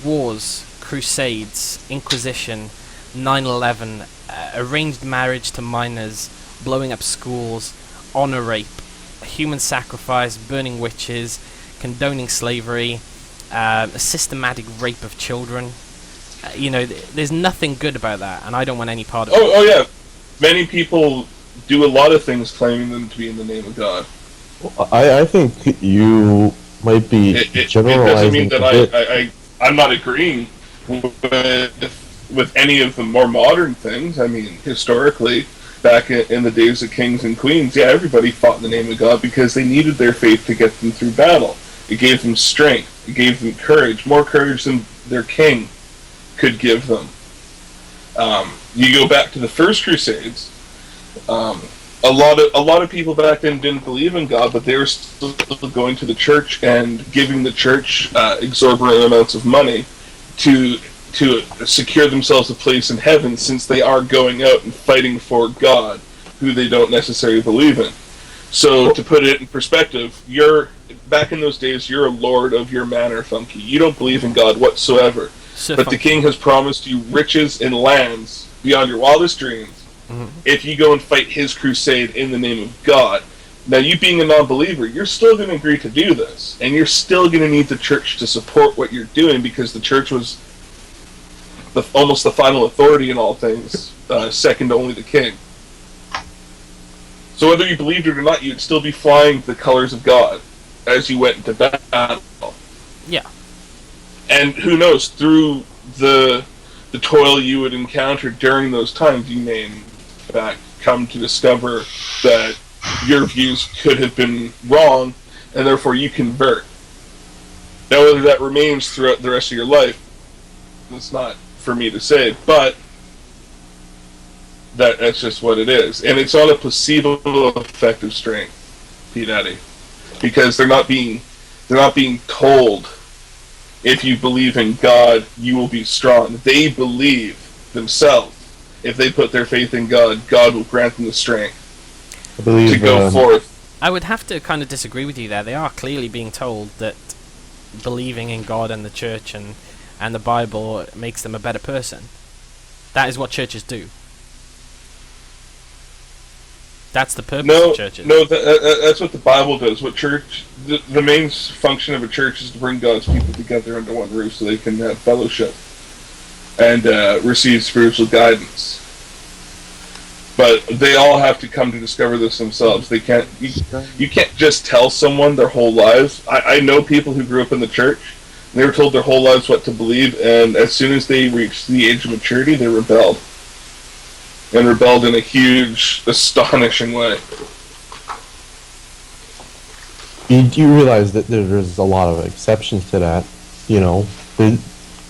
wars, crusades, Inquisition, 9/11, arranged marriage to minors, blowing up schools, honor rape, human sacrifice, burning witches, condoning slavery, systematic rape of children. There's nothing good about that, and I don't want any part of it. Oh yeah, many people do a lot of things claiming them to be in the name of God. I think you might be It generalizing doesn't mean a bit. that I'm not agreeing with any of the more modern things. I mean, historically, back in the days of kings and queens, yeah, everybody fought in the name of God because they needed their faith to get them through battle. It gave them strength. It gave them courage, more courage than their king could give them. You go back to the first Crusades. A lot of people back then didn't believe in God, but they were still going to the church and giving the church exorbitant amounts of money to secure themselves a place in heaven, since they are going out and fighting for God, who they don't necessarily believe in. So to put it in perspective, back in those days, you're a lord of your manor, Funky. You don't believe in God whatsoever. So But the king has promised you riches and lands beyond your wildest dreams if you go and fight his crusade in the name of God. Now, you being a non-believer, you're still going to agree to do this, and you're still going to need the church to support what you're doing, because the church was almost the final authority in all things, second to only the king. So whether you believed it or not, you'd still be flying the colors of God as you went into battle. Yeah. And who knows, through the toil you would encounter during those times, you may in fact come to discover that your views could have been wrong, and therefore you convert. Now, whether that remains throughout the rest of your life, it's not for me to say, but that's just what it is. And it's not a placebo effect of strength, P. Daddy, because they're not being told, if you believe in God, you will be strong. They believe themselves. If they put their faith in God, God will grant them the strength I believe to go forth. I would have to kind of disagree with you there. They are clearly being told that believing in God and the church and and the Bible makes them a better person. That is what churches do. That's the purpose of churches. No, that's what the Bible does. What church? The main function of a church is to bring God's people together under one roof so they can have fellowship and receive spiritual guidance. But they all have to come to discover this themselves. They can't. You can't just tell someone their whole lives. I know people who grew up in the church. And they were told their whole lives what to believe, and as soon as they reached the age of maturity, they rebelled. And rebelled in a huge, astonishing way. You realize that there's a lot of exceptions to that, you know.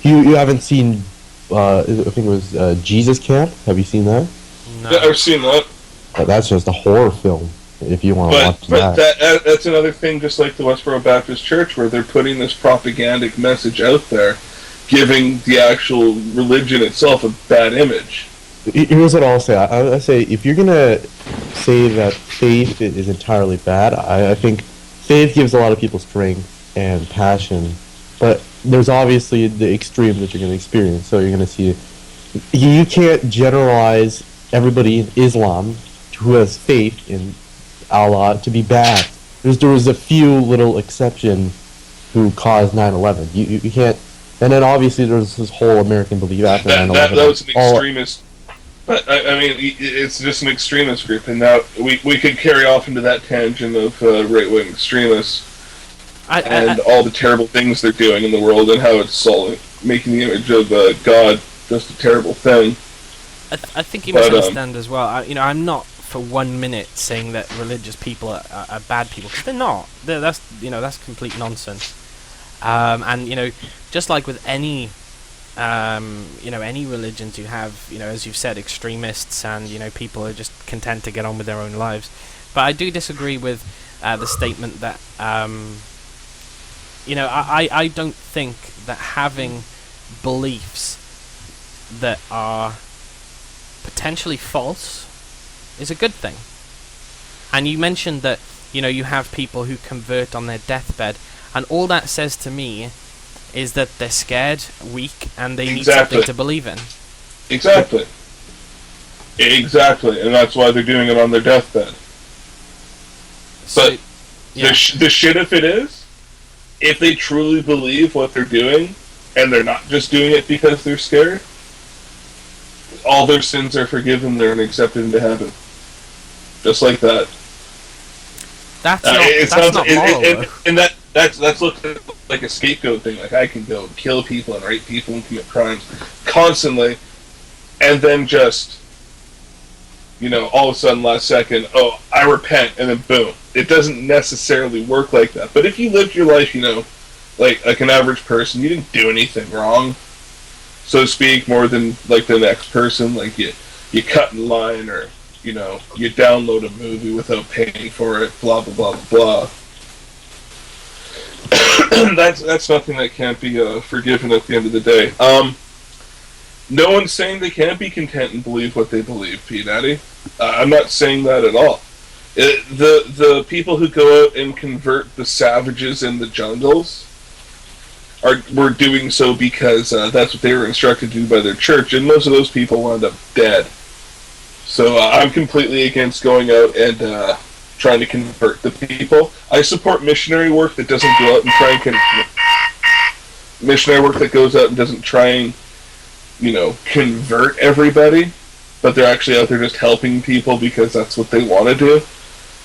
You haven't seen, I think it was Jesus Camp. Have you seen that? No. Yeah, I've seen that. That's just a horror film, if you want to watch But that. that's another thing, just like the Westboro Baptist Church, where they're putting this propagandic message out there, giving the actual religion itself a bad image. Here's what I'll say. I say, if you're gonna say that faith is entirely bad, I think faith gives a lot of people strength and passion, but there's obviously the extreme that you're gonna experience. So you're gonna see, you can't generalize everybody in Islam who has faith in Allah to be bad. There was a few little exceptions who caused 9/11. You can't. And then obviously there was this whole American belief after 9/11. That was an extremist. But I mean, it's just an extremist group, and now we could carry off into that tangent of right-wing extremists and all the terrible things they're doing in the world, and how it's all making the image of God just a terrible thing. I think you misunderstand as well. I'm not for 1 minute saying that religious people are bad people, because they're not. That's complete nonsense. And just like with any any religions, you have, as you've said, extremists and, people who are just content to get on with their own lives. But I do disagree with the statement that, I don't think that having beliefs that are potentially false is a good thing. And you mentioned that, you have people who convert on their deathbed, and all that says to me is that they're scared, weak, and they need something to believe in. Exactly, and that's why they're doing it on their deathbed. So, but the shit if it is, if they truly believe what they're doing, and they're not just doing it because they're scared, all their sins are forgiven, they're accepted into heaven. Just like that. That's not moral, and that's looked like a scapegoat thing. Like, I can go kill people and rape people and commit crimes constantly, and then just, all of a sudden, last second, I repent, and then boom. It doesn't necessarily work like that. But if you lived your life, like an average person, you didn't do anything wrong, so to speak, more than like the next person. Like you cut in line, or you download a movie without paying for it, blah blah blah blah. That's nothing that can't be forgiven at the end of the day. No one's saying they can't be content and believe what they believe, P. Daddy. I'm not saying that at all. The people who go out and convert the savages in the jungles were doing so because that's what they were instructed to do by their church, and most of those people wound up dead. So I'm completely against going out and trying to convert the people. I support missionary work that doesn't go out and try and missionary work that goes out and doesn't try and convert everybody, but they're actually out there just helping people because that's what they want to do.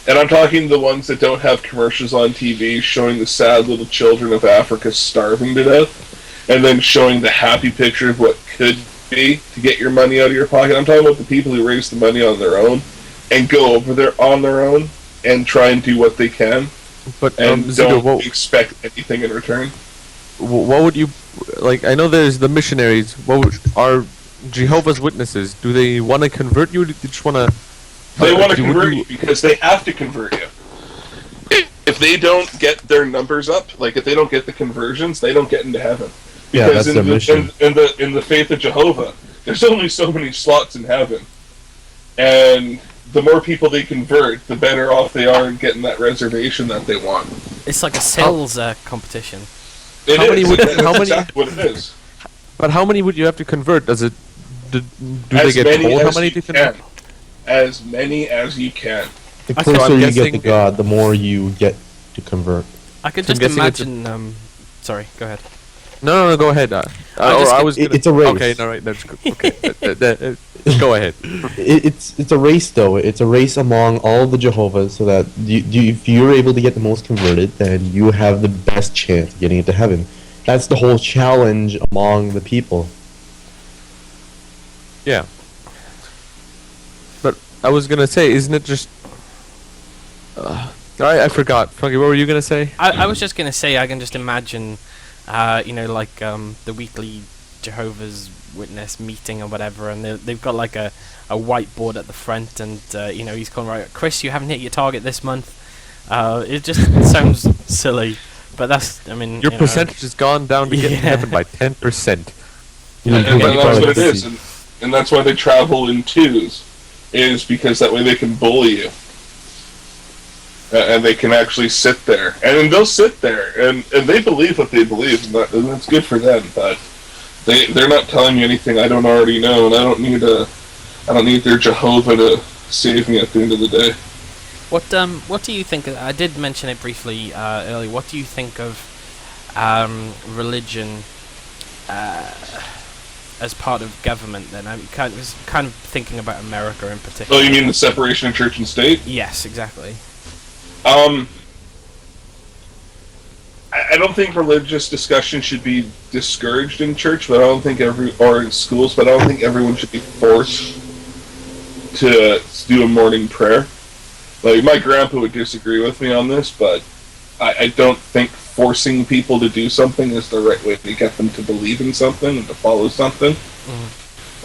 And I'm talking the ones that don't have commercials on TV showing the sad little children of Africa starving to death, and then showing the happy picture of what could be to get your money out of your pocket. I'm talking about the people who raise the money on their own and go over there on their own and try and do what they can, But and don't expect anything in return. What would you like? I know there's the missionaries. Are Jehovah's Witnesses? Do they want to convert you? Or do they just want to? They want to convert you because they have to convert you. If they don't get their numbers up, like if they don't get the conversions, they don't get into heaven. Yeah, Because that's their mission. in the faith of Jehovah, there's only so many slots in heaven, and the more people they convert, the better off they are in getting that reservation that they want. It's like a sales competition. That's How many- exactly what it is. But how many would you have to convert? Does it? Do they As get many told how as many you to convert? can. As many as you can. The So closer I'm you get to guessing- God, the more you get to convert. I could So I'm just guessing it's a- imagine. Sorry, go ahead. No, go ahead. just- I was. Gonna, it's a race. Okay, no, right. That's good. Okay. Go ahead. It's a race though. It's a race among all the Jehovah's, so that if you're able to get the most converted, then you have the best chance of getting into heaven. That's the whole challenge among the people. Yeah. But I was gonna say, isn't it just? I forgot. Funky, what were you gonna say? I was just gonna say I can just imagine, like the weekly Jehovah's Witness meeting or whatever, and they've got like a whiteboard at the front, and he's calling right, Chris, you haven't hit your target this month. It just sounds silly, but that's Your percentage has gone down to get to Yeah. heaven by 10%. And that's what it productivity. is. And that's why they travel in twos, is because that way they can bully you. And they can actually sit there. And then they'll sit there, and they believe what they believe, and that's good for them, but they're not telling me anything I don't already know, and I don't need their Jehovah to save me at the end of the day. What do you think? I did mention it briefly earlier. What do you think of religion as part of government? Then I was kind of thinking about America in particular. Oh, you mean the separation of church and state? Yes, exactly. I don't think religious discussion should be discouraged in church, but I don't think or in schools, but I don't think everyone should be forced to do a morning prayer. Like, my grandpa would disagree with me on this, but I don't think forcing people to do something is the right way to get them to believe in something and to follow something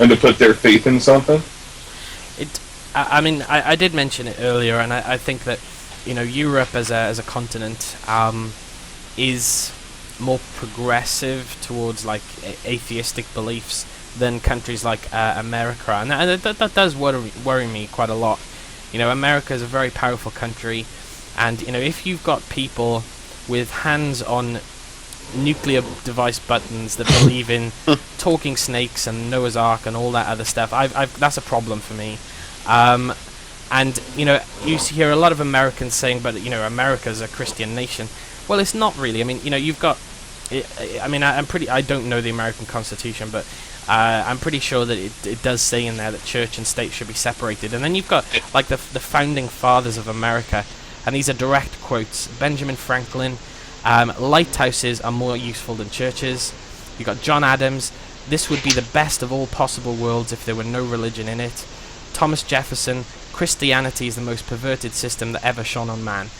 and to put their faith in something. I did mention it earlier, and I think that Europe as a continent is more progressive towards like atheistic beliefs than countries like America, and that does worry me quite a lot. America is a very powerful country, and if you've got people with hands on nuclear device buttons that believe in talking snakes and Noah's Ark and all that other stuff, that's a problem for me. And you hear a lot of Americans saying, but America's a Christian nation. Well, it's not really. I mean, you've got. I don't know the American Constitution, but I'm pretty sure that it does say in there that church and state should be separated. And then you've got like the founding fathers of America, and these are direct quotes. Benjamin Franklin, lighthouses are more useful than churches. You've got John Adams. This would be the best of all possible worlds if there were no religion in it. Thomas Jefferson, Christianity is the most perverted system that ever shone on man.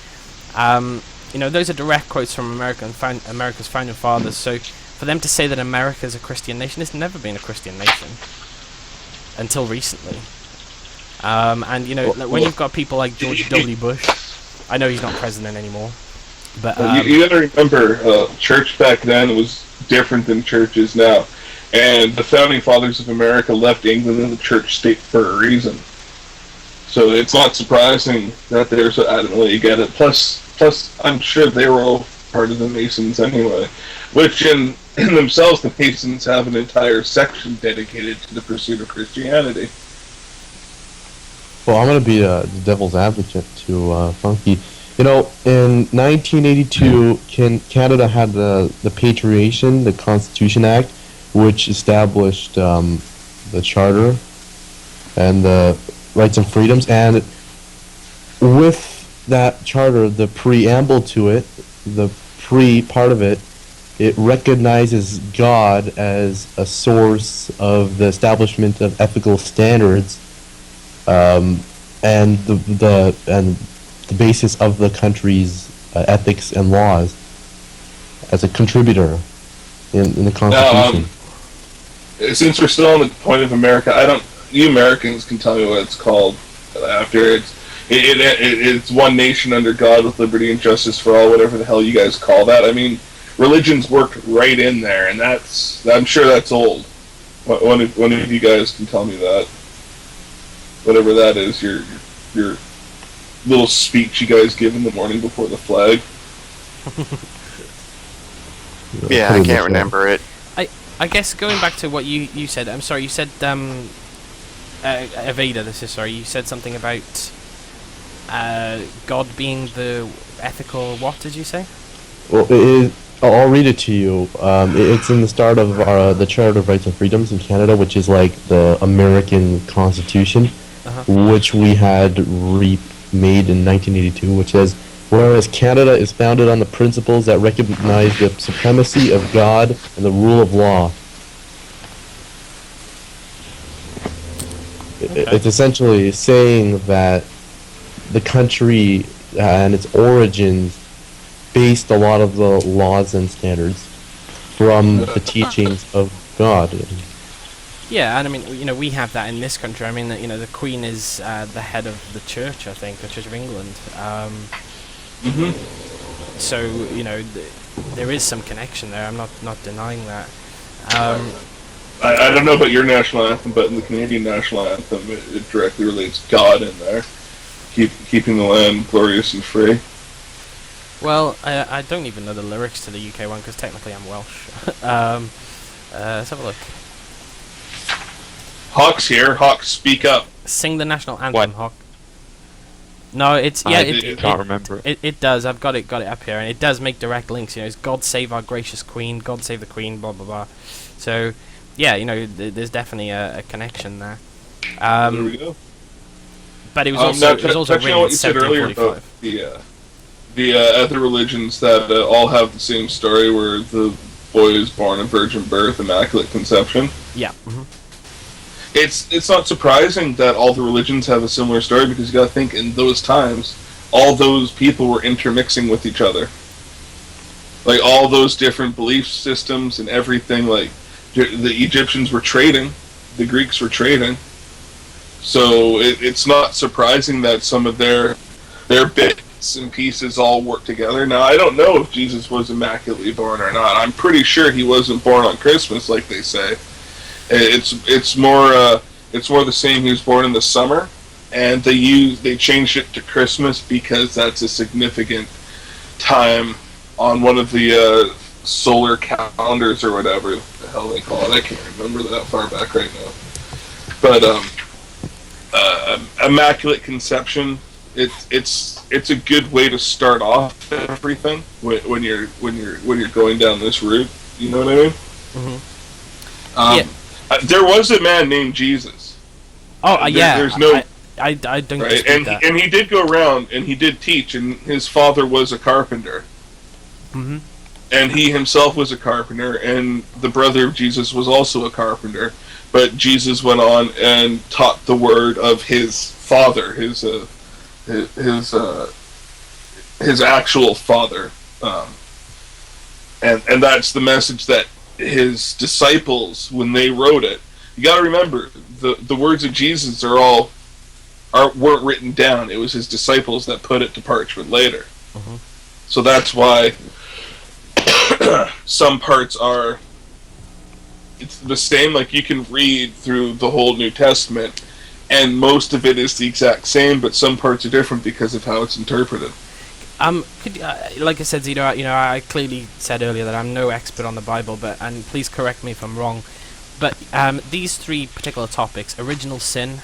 Those are direct quotes from America's founding fathers. So for them to say that America is a Christian nation, it's never been a Christian nation until recently. When you've got people like George W. Bush, I know he's not president anymore, but you got to remember, church back then was different than churches now, and the founding fathers of America left England and the church state for a reason. So it's not surprising that they're so adamantly against it. Plus, I'm sure they were all part of the Masons anyway, which in themselves, the Masons have an entire section dedicated to the pursuit of Christianity. Well, I'm going to be the devil's advocate to Funky. In 1982, Canada had the Patriation, the Constitution Act, which established the Charter and the rights and freedoms. And with that charter, the preamble to it, the pre-part of it, it recognizes God as a source of the establishment of ethical standards, and the basis of the country's ethics and laws as a contributor in the Constitution. Since we're still on the point of America, you Americans can tell me what it's called after. It's one nation under God with liberty and justice for all, whatever the hell you guys call that. I mean, religion's worked right in there, and I'm sure that's old. One of you guys can tell me that. Whatever that is, your little speech you guys give in the morning before the flag. Yeah, I can't remember it. I guess going back to what you said, I'm sorry, you said Aveda, this is sorry, you said something about God being the ethical. What did you say? Well, I'll read it to you. It's in the start of the Charter of Rights and Freedoms in Canada, which is like the American Constitution, which we had remade in 1982, which says, whereas Canada is founded on the principles that recognize the supremacy of God and the rule of law. It's essentially saying that the country and its origins based a lot of the laws and standards from the teachings of God. Yeah, and I mean, we have that in this country. I mean, the Queen is the head of the Church, I think, the Church of England. So, there is some connection there. I'm not denying that. I don't know about your national anthem, but in the Canadian national anthem, it directly relates God in there. Keeping the land glorious and free. Well, I don't even know the lyrics to the UK one, because technically I'm Welsh. Let's have a look. Hawk's here. Hawk, speak up. Sing the national anthem, What? Hawk. No, it's can't remember it. It does. I've got it up here, and it does make direct links. It's God save our gracious Queen, God save the Queen, blah blah blah. So, yeah, there's definitely a connection there. There we go. But it was also written in what you said earlier about 1745. the other religions that all have the same story, where the boy is born of virgin birth, immaculate conception. Yeah. It's not surprising that all the religions have a similar story, because you got to think in those times, all those people were intermixing with each other. Like all those different belief systems and everything. Like the Egyptians were trading, the Greeks were trading. So it's not surprising that some of their bits and pieces all work together. Now, I don't know if Jesus was immaculately born or not. I'm pretty sure he wasn't born on Christmas, like they say. It's more the same. He was born in the summer, and they changed it to Christmas because that's a significant time on one of the solar calendars or whatever the hell they call it. I can't remember that far back right now. But immaculate conception. It's a good way to start off everything when you're going down this route. You know what I mean? There was a man named Jesus. Oh, yeah. There's no. I don't Right, dispute that. and he did go around and he did teach, and his father was a carpenter. And he himself was a carpenter, and the brother of Jesus was also a carpenter. But Jesus went on and taught the word of his father, his actual father, and that's the message that his disciples, when they wrote it, you got to remember the words of Jesus weren't written down. It was his disciples that put it to parchment later. So that's why some parts it's the same. Like you can read through the whole New Testament, and most of it is the exact same, but some parts are different because of how it's interpreted. Like I said, Zito, I clearly said earlier that I'm no expert on the Bible, and please correct me if I'm wrong, but these three particular topics, original sin,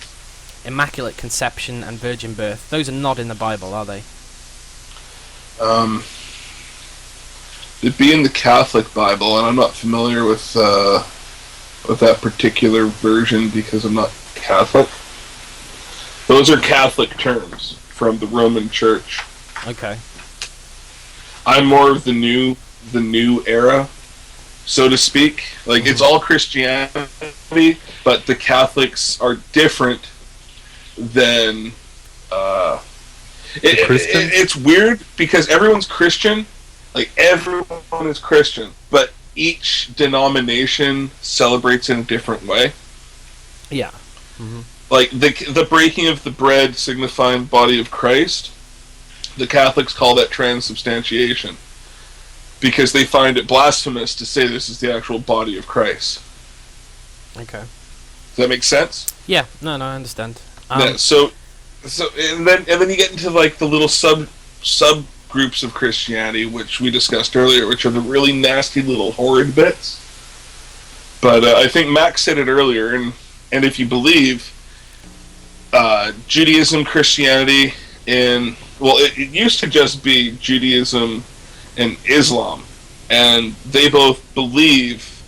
immaculate conception, and virgin birth, those are not in the Bible, are they? It'd be in the Catholic Bible, and I'm not familiar with that particular version because I'm not Catholic. Those are Catholic terms from the Roman Church. Okay. I'm more of the new era, so to speak. Like it's all Christianity, but the Catholics are different than it's weird because everyone's Christian. Like everyone is Christian, but each denomination celebrates in a different way. Yeah. Like the breaking of the bread signifying the body of Christ, the Catholics call that transubstantiation because they find it blasphemous to say this is the actual body of Christ. Okay. Does that make sense? Yeah. No, I understand. Yeah, so and then you get into like the little sub groups of Christianity, which we discussed earlier, which are the really nasty little horrid bits. But I think Max said it earlier, and if you believe Judaism, Christianity, it used to just be Judaism and Islam, and they both believe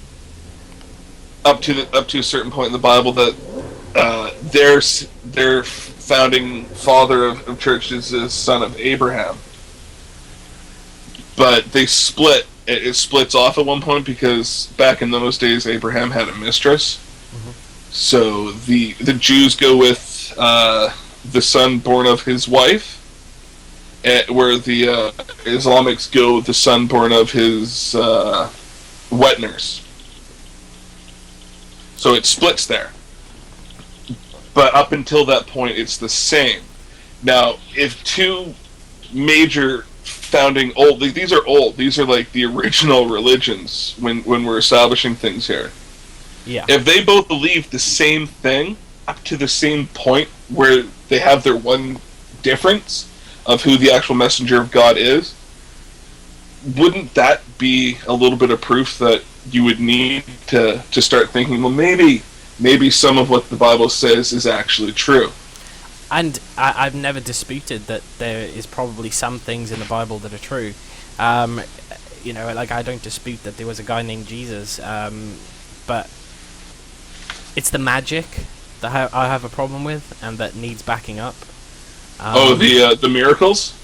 up to a certain point in the Bible that their founding father of church is the son of Abraham. But they split. It splits off at one point because back in those days, Abraham had a mistress. Mm-hmm. So the Jews go with the son born of his wife, where the Islamics go with the son born of his wet nurse. So it splits there. But up until that point, it's the same. Now, if two major founding these are old. These are like the original religions when we're establishing things here. Yeah. If they both believe the same thing up to the same point where they have their one difference of who the actual messenger of God is, wouldn't that be a little bit of proof that you would need to start thinking, well, maybe some of what the Bible says is actually true? And I've never disputed that there is probably some things in the Bible that are true. Like I don't dispute that there was a guy named Jesus, but it's the magic that I have a problem with, and that needs backing up. The miracles?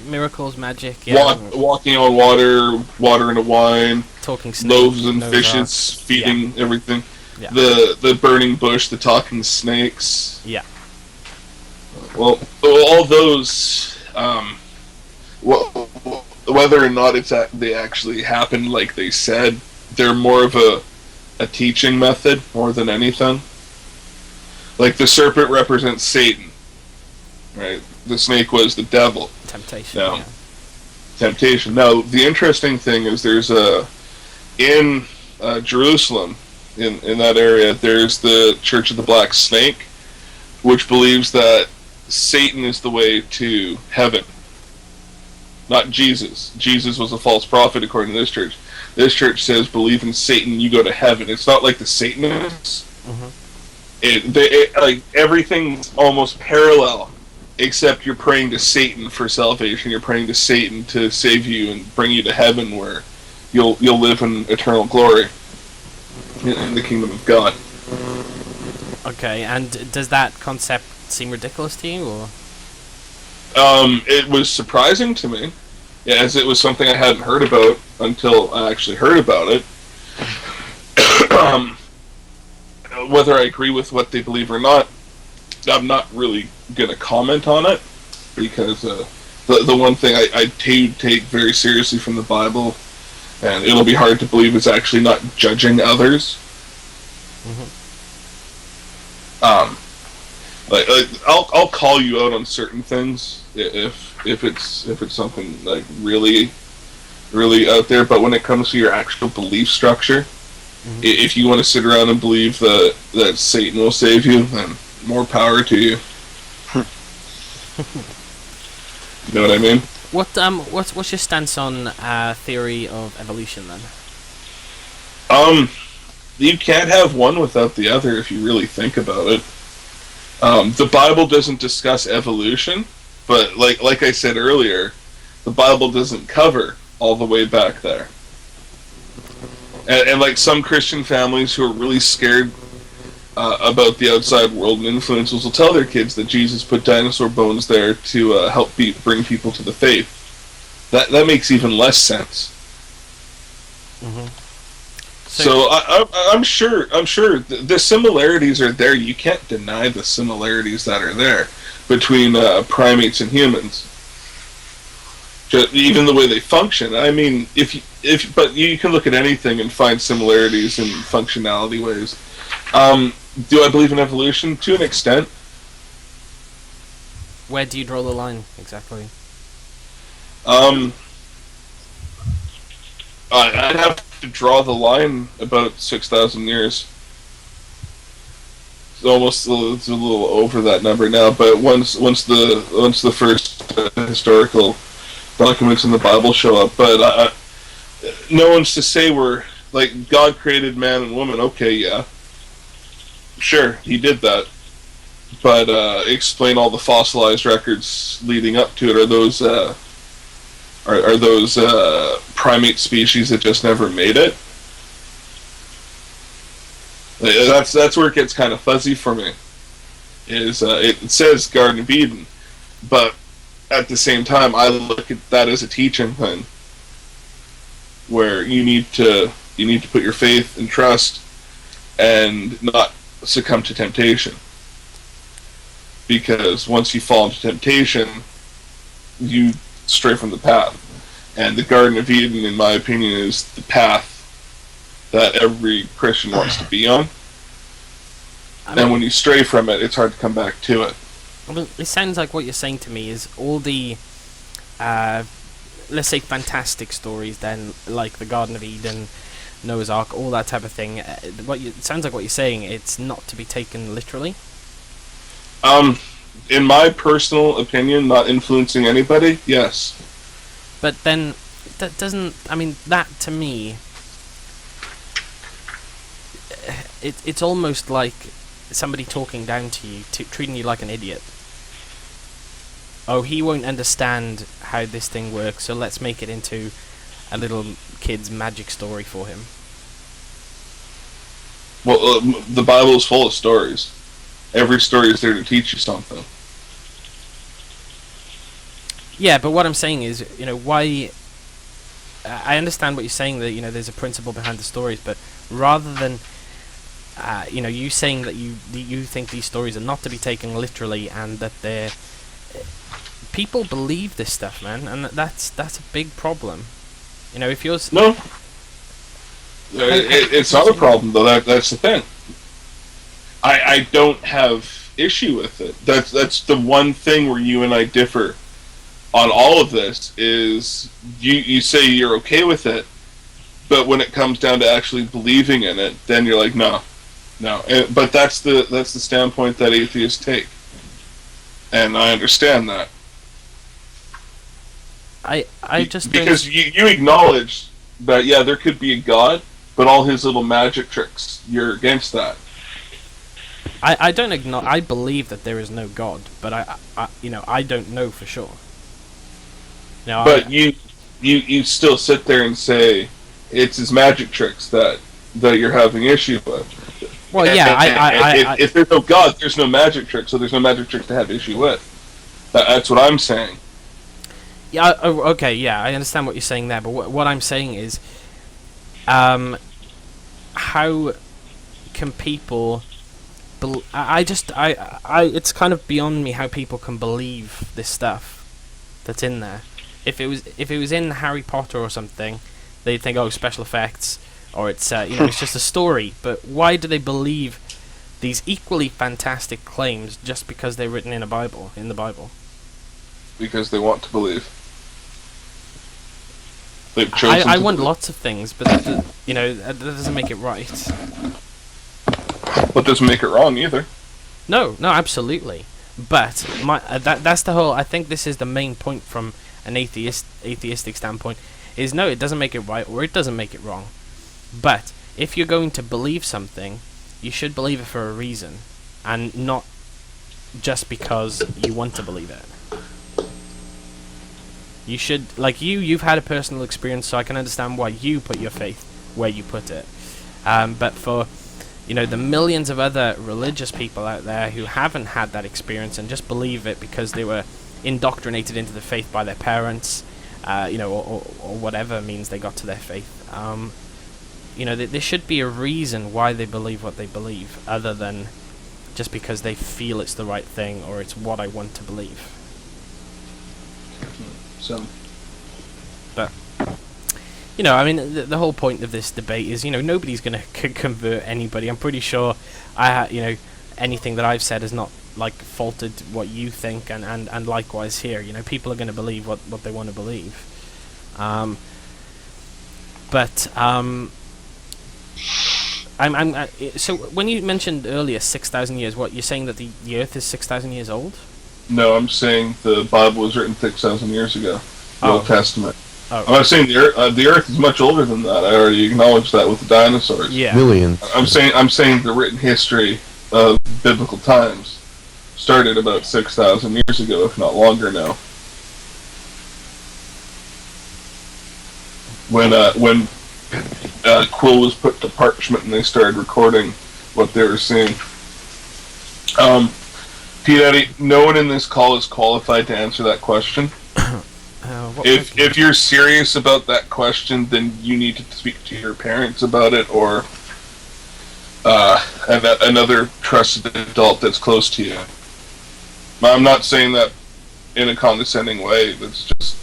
Miracles, magic, yeah. Walking on water into wine, talking snakes, loaves and fishes, feeding everything. Yeah. The burning bush, the talking snakes. Yeah. Well, all those, whether or not they actually happened like they said, they're more of a teaching method more than anything. Like the serpent represents Satan, right? The snake was the devil. Temptation. Now, yeah. Temptation. Now, the interesting thing is there's in Jerusalem, in that area, there's the Church of the Black Snake, which believes that Satan is the way to heaven, not Jesus. Jesus was a false prophet according to this church. This church says believe in Satan, you go to heaven. It's not like the Satanists. Mm-hmm. Like everything's almost parallel, except you're praying to Satan for salvation. You're praying to Satan to save you and bring you to heaven, where you'll live in eternal glory in the kingdom of God. Okay, and does that concept seem ridiculous to you, or? It was surprising to me, as it was something I hadn't heard about until I actually heard about it. Whether I agree with what they believe or not, I'm not really going to comment on it, because the one thing I do take very seriously from the Bible, and it'll be hard to believe, is actually not judging others. Mm-hmm. I'll call you out on certain things if it's something like really out there, but when it comes to your actual belief structure, if you want to sit around and believe that Satan will save you, then more power to you. You know what I mean? What's your stance on theory of evolution then? You can't have one without the other if you really think about it. The Bible doesn't discuss evolution, but like I said earlier, the Bible doesn't cover all the way back there. And like some Christian families who are really scared about the outside world and influences will tell their kids that Jesus put dinosaur bones there to help bring people to the faith. That makes even less sense. Mm-hmm. So I'm sure the similarities are there. You can't deny the similarities that are there between primates and humans. Even the way they function. I mean, but you can look at anything and find similarities in functionality ways. Do I believe in evolution? To an extent. Where do you draw the line exactly? I'd have to draw the line about 6,000 years. It's a little over that number now, but once the first historical documents in the Bible show up, but no one's to say we're like God created man and woman. Okay, yeah, sure, he did that. But explain all the fossilized records leading up to it. Are those primate species that just never made it? That's where it gets kind of fuzzy for me. It says Garden of Eden, but at the same time, I look at that as a teaching thing, where you need to put your faith and trust, and not succumb to temptation. Because once you fall into temptation, you stray from the path. And the Garden of Eden, in my opinion, is the path that every Christian wants to be on. And when you stray from it, it's hard to come back to it. Well, it sounds like what you're saying to me is all the, let's say, fantastic stories, then, like the Garden of Eden, Noah's Ark, all that type of thing. It sounds like what you're saying, it's not to be taken literally. In my personal opinion, not influencing anybody, yes. But then, that doesn't, I mean, that to me, it's almost like somebody talking down to you, treating you like an idiot. Oh, he won't understand how this thing works, so let's make it into a little kid's magic story for him. Well, the Bible is full of stories. Every story is there to teach you something. Yeah, but what I'm saying is, why... I understand what you're saying, that, there's a principle behind the stories, but rather than, you saying that you think these stories are not to be taken literally, and that they're... People believe this stuff, man, and that's a big problem. If you're... No. It's not a problem, though. That's the thing. I don't have issue with it. That's the one thing where you and I differ on all of this, is you say you're okay with it, but when it comes down to actually believing in it, then you're like, no. But that's the standpoint that atheists take, and I understand that. I just because you acknowledge that, yeah, there could be a God, but all his little magic tricks, you're against that. I don't acknowledge. I believe that there is no God, but I don't know for sure. But you still sit there and say it's his magic tricks that you're having issue with. Well, yeah, if there's no God, there's no magic trick, so there's no magic trick to have issue with. That's what I'm saying. Yeah. Okay. Yeah, I understand what you're saying there, but what I'm saying is, how can people? It's kind of beyond me how people can believe this stuff that's in there. If it was in Harry Potter or something, they'd think, oh, special effects, or it's it's just a story. But why do they believe these equally fantastic claims just because they're written in the Bible? Because they want to believe. They've chosen. I want lots of things, but that doesn't make it right. But doesn't make it wrong either. No, absolutely. But that's the whole. I think this is the main point from an atheistic standpoint. Is no, it doesn't make it right, or it doesn't make it wrong. But if you're going to believe something, you should believe it for a reason, and not just because you want to believe it. You should, like you've had a personal experience, so I can understand why you put your faith where you put it. But for the millions of other religious people out there who haven't had that experience and just believe it because they were indoctrinated into the faith by their parents, or whatever means they got to their faith. There should be a reason why they believe what they believe, other than just because they feel it's the right thing or it's what I want to believe. So, but the whole point of this debate is nobody's going to convert anybody. I'm pretty sure anything that I've said has not faulted what you think, and likewise here. People are going to believe what they want to believe. So when you mentioned earlier 6,000 years, what you're saying that the Earth is 6,000 years old? No, I'm saying the Bible was written 6,000 years ago. The Old Testament. I'm not saying the Earth is much older than that. I already acknowledged that with the dinosaurs. Yeah. Millions. I'm saying the written history of biblical times started about 6,000 years ago, if not longer now. When quill was put to parchment and they started recording what they were seeing. Pete Eddy, no one in this call is qualified to answer that question. If you're serious about that question, then you need to speak to your parents about it, or another trusted adult that's close to you. I'm not saying that in a condescending way. That's just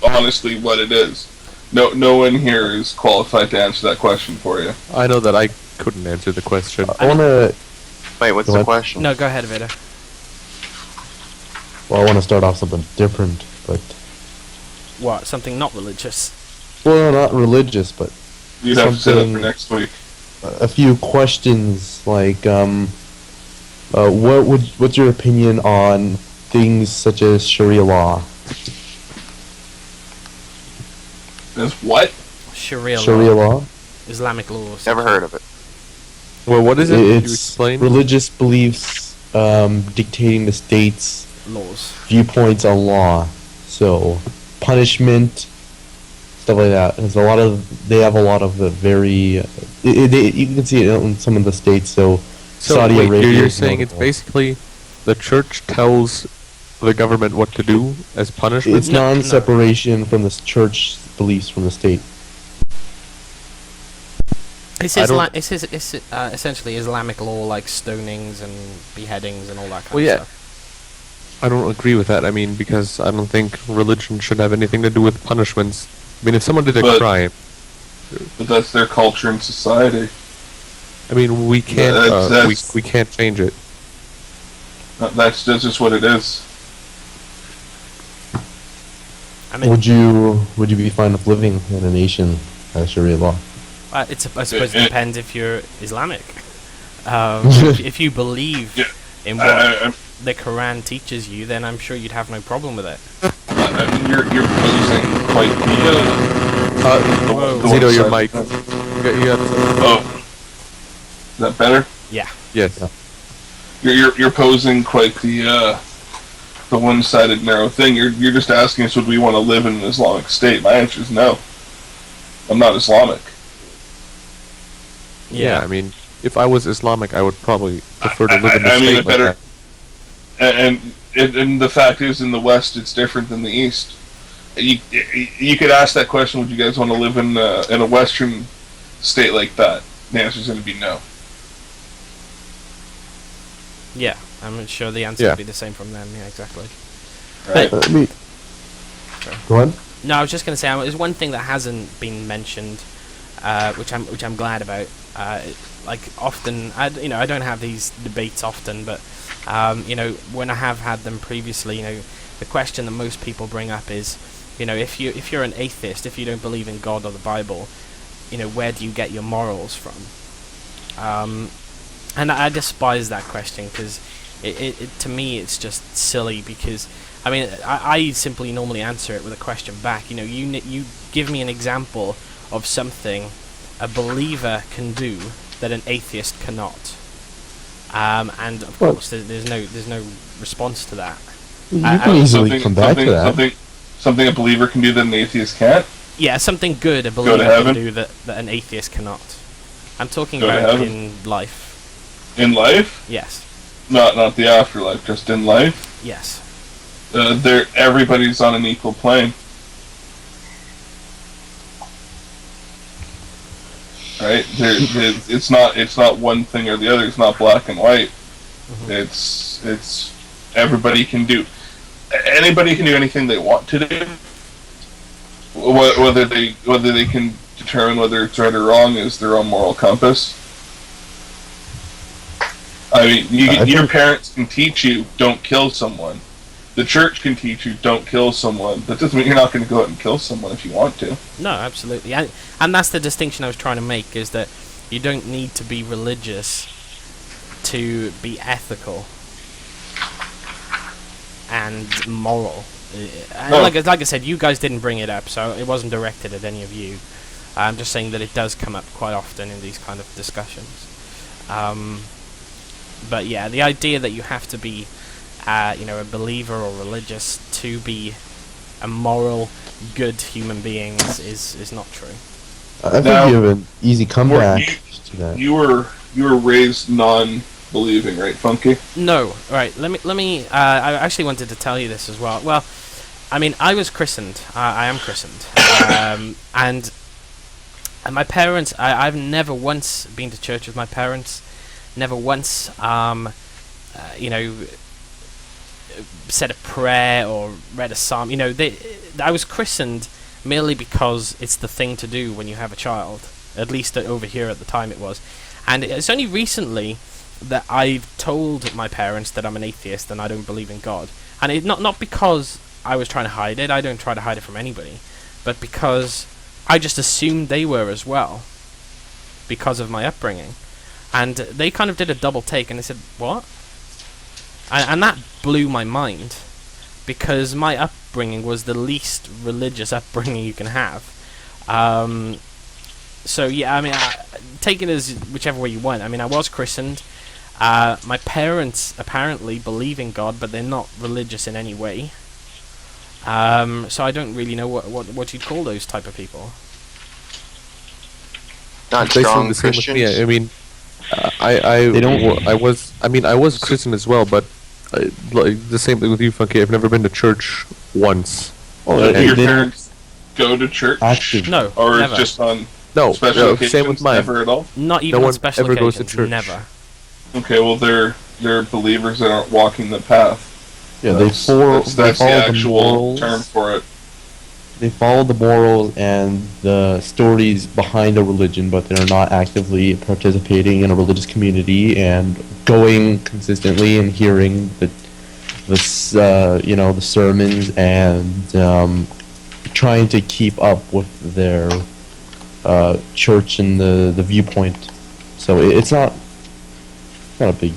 honestly what it is. No one here is qualified to answer that question for you. I know that I couldn't answer the question. I want to. Wait, what's the question? No, go ahead, Vader. Well, I want to start off something different, but What? Something not religious? well, not religious, but You'd have to say that for Something- next week. a few questions like what's your opinion on things such as Sharia law? Is what? Sharia law. Law? Islamic laws. Never heard of it. Well, what is it? You It's explain? religious beliefs dictating the state's Laws. viewpoints on law. So punishment, stuff like that. They have a lot of the very. You can see it in some of the states. So Saudi wait, Arabia. you're is saying it's notable. basically the church tells the government what to do as punishment? It's No, no. non-separation from the church beliefs from the state. It's I don't- essentially Islamic law, like stonings and beheadings and all that kind Well, of yeah. stuff. I don't agree with that. I mean, because I don't think religion should have anything to do with punishments. I mean, if someone did a But- crime, But that's their culture and society. I mean, we can't That's- we can't change it. That's just what it is. I mean, Would you be fine with living in a nation as Sharia law? I suppose it depends if you're Islamic. If you believe Yeah. in what I the Quran teaches you, then I'm sure you'd have no problem with it. mean, you're posing quite the Zito, your one-sided- mic. You got Oh, is that better? Yeah. yes. You're posing quite the one-sided narrow thing. You're just asking us, would we want to live in an Islamic state? My answer is no. I'm not Islamic. Yeah. I mean, if I was Islamic, I would probably prefer to live in a I mean, state it better. like that. And the fact is, in the West, it's different than the East. You could ask that question: would you guys want to live in a Western state like that? The answer is going to be no. Yeah, I'm sure the answer Yeah. would be the same from them. Yeah, exactly. Right? I mean, go on. No, I was just going to say there's one thing that hasn't been mentioned, which I'm glad about. Like often, I don't have these debates often, but when I have had them previously, the question that most people bring up is, if you're an atheist, if you don't believe in God or the Bible, where do you get your morals from? And I despise that question because it to me it's just silly because I simply normally answer it with a question back. You give me an example of something a believer can do that an atheist cannot, and of Well- course there's no response to that. You I- can easily come back to that. Something a believer can do that an atheist can't. Yeah, something good a to believer can heaven? do that an athist cannot. I'm talking Go to about heaven? in life. In life, Yes, not the afterlife, just in life. yes. Everybody's on an equal plane. Right? It's not one thing or the other. It's not black and white. It's everybody can do. Anybody can do anything they want to do. Whether they can determine whether it's right or wrong is their own moral compass. I mean, your parents can teach you don't kill someone. The church can teach you don't kill someone. That doesn't mean you're not going to go out and kill someone if you want to. No, absolutely, and that's the distinction I was trying to make, is that you don't need to be religious to be ethical and moral. Like I said, you guys didn't bring it up, so it wasn't directed at any of you. I'm just saying that it does come up quite often in these kind of discussions. But yeah, the idea that you have to be, a believer or religious to be a moral, good human being is not true. I Now, think you have an easy comeback to that. You were raised non-believing, right, Funky? No, right. Let me. I actually wanted to tell you this as well. Well, I mean, I was christened. I am christened, and my parents. I've never once been to church with my parents. Never once, said a prayer or read a psalm. I was christened merely because it's the thing to do when you have a child. At least over here at the time it was. And it's only recently that I've told my parents that I'm an atheist and I don't believe in God. And it not because I was trying to hide it. I don't try to hide it from anybody. But because I just assumed they were as well. Because of my upbringing. And they kind of did a double take and they said, what? And that blew my mind. Because my upbringing was the least religious upbringing you can have. So yeah, I mean, take it as whichever way you want. I mean, I was christened. My parents apparently believe in God, but they're not religious in any way. So I don't really know what you'd call those type of people. Not Basically strong the same with Christians. me. I mean, I was Christian as well, but like the same thing with you, Funky. I've never been to church once. Did your they don't parents go to church? active. No, Or never. just on No, special occasions? same with mine. Never at all? Not even No on one special ever goes to occasions. church. Never. Okay, well, they're believers that aren't walking the path. Yeah, That's the actual term for it. They follow the morals and the stories behind a religion, but they're not actively participating in a religious community and going consistently and hearing the sermons and trying to keep up with their church and the viewpoint. So it's not a big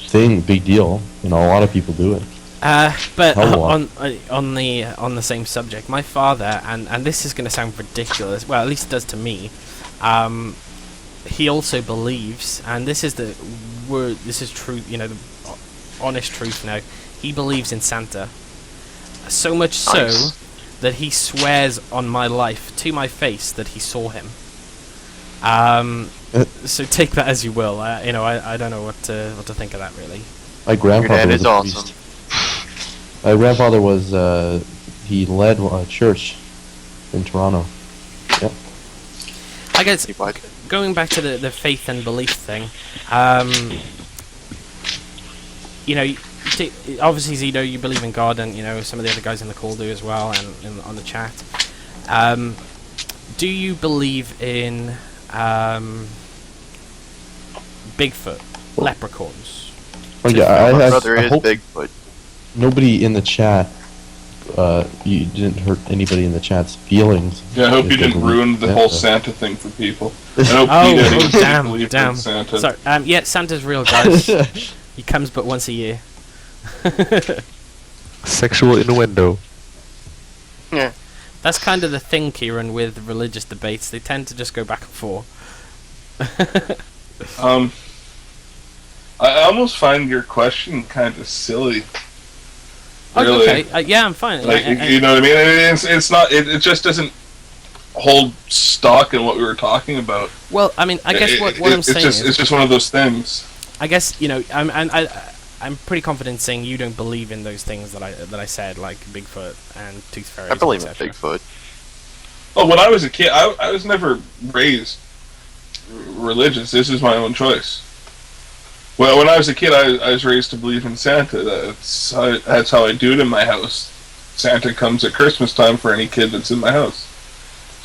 thing, big deal. A lot of people do it. But Hell of on the same subject, my father, and this is going to sound ridiculous. Well, at least it does to me. He also believes, and this is the word. This is true. The honest truth. Now, he believes in Santa. So much so Nice. that he swears on my life to my face that he saw him. So take that as you will. I don't know what to think of that really. My Your grandfather dad was is a awesome. priest. My grandfather was he led a church in Toronto. Yep. I guess Hey, bud. going back to the faith and belief thing, obviously Zido, you believe in God, and some of the other guys in the call do as well, and on the chat. Do you believe in Bigfoot, leprechauns? Oh yeah, My I brother is hope Bigfoot. nobody in the chat. You didn't hurt anybody in the chat's feelings. Yeah, I hope you If they didn't believe ruin the Santa. whole Santa thing for people. I hope Oh, Pete Eddie damn, believed damn. in Santa. Sorry, yeah, Santa's real, guys. He comes but once a year. Sexual innuendo. Yeah. That's kind of the thing, Kieran, with religious debates. They tend to just go back and forth. I almost find your question kind of silly. Oh, Really. okay, yeah, I'm fine. Like, you know what I mean? It's not. It just doesn't hold stock in what we were talking about. Well, I mean, I guess what I'm saying is, it's just one of those things. I guess I'm pretty confident saying you don't believe in those things that I said, like Bigfoot and Tooth Fairy. I believe in Bigfoot. Oh, when I was a kid, I was never raised religious. This is my own choice. Well, when I was a kid, I was raised to believe in Santa. That's how I do it in my house. Santa comes at Christmas time for any kid that's in my house.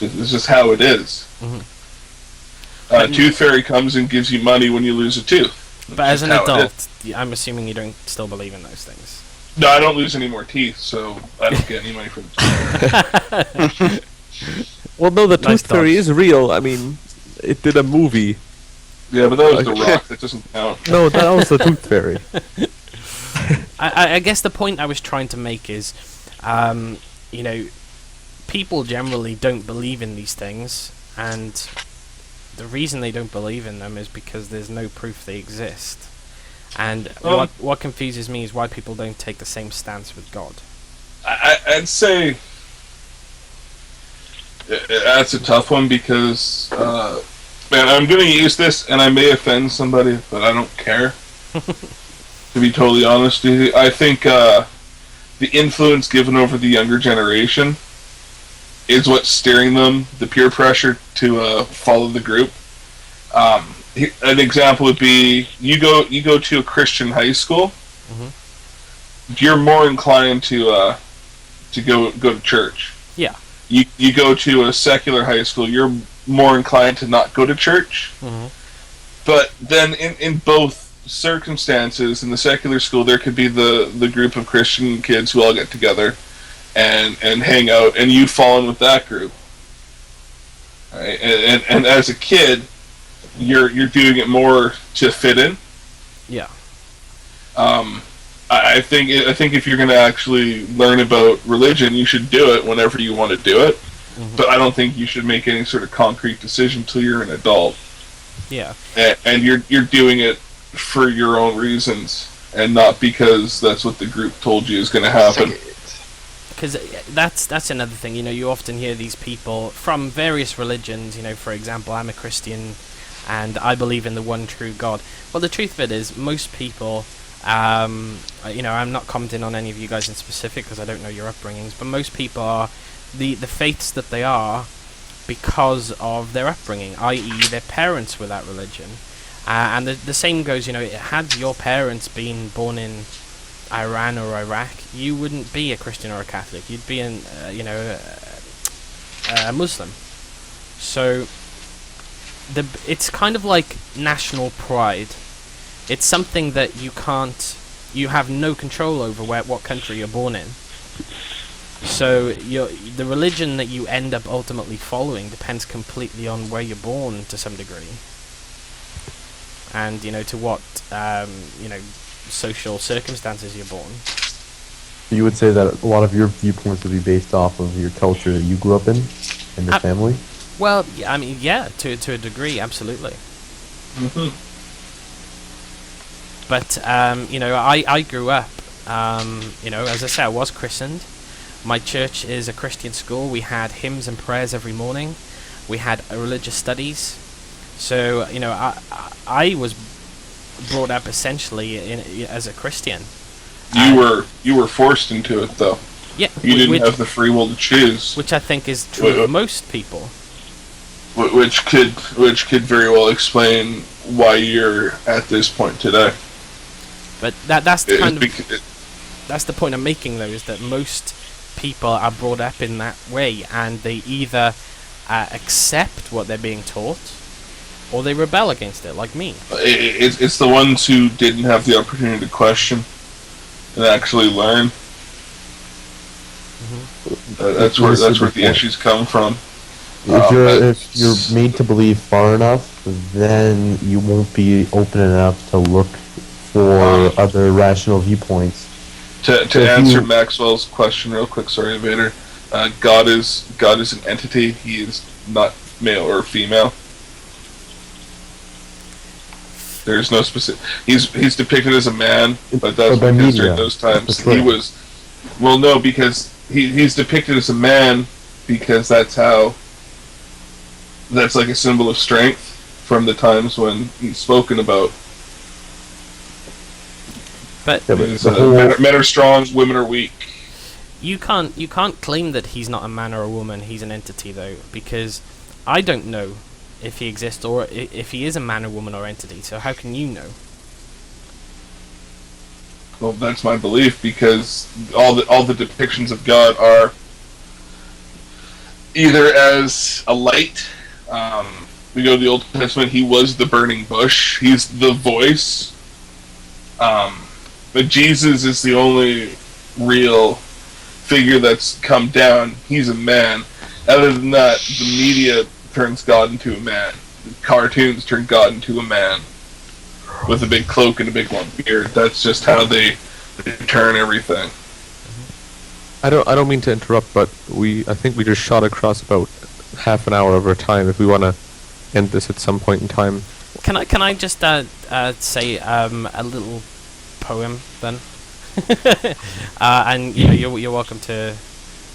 It's just how it is. Mhm. Tooth Fairy comes and gives you money when you lose a tooth. But as Just an how it adult, I'm assuming you don't still believe in those things. No, I don't lose any more teeth, so I don't get any money from the Well, no, the Nice Tooth Fairy dodge. is real. I mean, it did a movie. Yeah, but that was The Rock. That doesn't count. No, that was the Tooth Fairy. I guess the point I was trying to make is, You know, people generally don't believe in these things, and the reason they don't believe in them is because there's no proof they exist. And what confuses me is why people don't take the same stance with God. I'd say that's a tough one because, man, I'm going to use this and I may offend somebody, but I don't care. To be totally honest with you, I think the influence given over the younger generation is what's steering them, the peer pressure to follow the group. An example would be you go to a Christian high school, you're more inclined to go to church. Yeah. You go to a secular high school, you're more inclined to not go to church. But then in both circumstances, in the secular school, there could be the group of Christian kids who all get together and hang out, and you fall in with that group. Right? And as a kid, you're doing it more to fit in. Yeah. I think if you're going to actually learn about religion, you should do it whenever you want to do it. But I don't think you should make any sort of concrete decision until you're an adult. Yeah. And you're doing it for your own reasons, and not because that's what the group told you is going to happen. Because that's another thing. You know, you often hear these people from various religions. You know, for example, I'm a Christian, and I believe in the one true God. Well, the truth of it is, most people, you know, I'm not commenting on any of you guys in specific because I don't know your upbringings, but most people are the faiths that they are because of their upbringing, i.e. their parents were that religion. And the same goes, you know, had your parents been born in Iran or Iraq, you wouldn't be a Christian or a Catholic. You'd be a Muslim. So it's kind of like national pride. It's something that you have no control over what country you're born in. So the religion that you end up ultimately following depends completely on where you're born to some degree. And, you know, to what, you know, social circumstances you're born. You would say that a lot of your viewpoints would be based off of your culture that you grew up in and your family? Well, I mean, yeah, to a degree, absolutely. But, you know, I grew up, you know, as I say, I was christened. My church is a Christian school. We had hymns and prayers every morning. We had religious studies. So, you know, I was brought up essentially as a Christian. You were forced into it, though. Yeah. You didn't have the free will to choose. Which I think is true of most people. Which could very well explain why you're at this point today. But that's the kind that's the point I'm making, though, is that most people are brought up in that way, and they either accept what they're being taught, or they rebel against it, like me. It's the ones who didn't have the opportunity to question and actually learn. That's where the issues come from. If you're made to believe far enough, then you won't be open enough to look for other rational viewpoints. To answer Maxwell's question real quick, sorry, Vader. God is an entity. He is not male or female. There's no specific. He's depicted as a man, but that's because during those times he was. Well, no, because he's depicted as a man because that's like a symbol of strength from the times when he's spoken about. But men are strong, women are weak. You can't claim that he's not a man or a woman. He's an entity, though, because I don't know if he exists or if he is a man or woman or entity. So how can you know? Well, that's my belief, because all the depictions of God are either as a light. We go to the Old Testament. He was the burning bush. He's the voice. But Jesus is the only real figure that's come down. He's a man. Other than that, the media turns God into a man. The cartoons turn God into a man with a big cloak and a big long beard. That's just how they turn everything. I don't mean to interrupt, but I think we just shot across about half an hour of our time. If we want to end this at some point in time. Can I just say a little poem then? And you're welcome to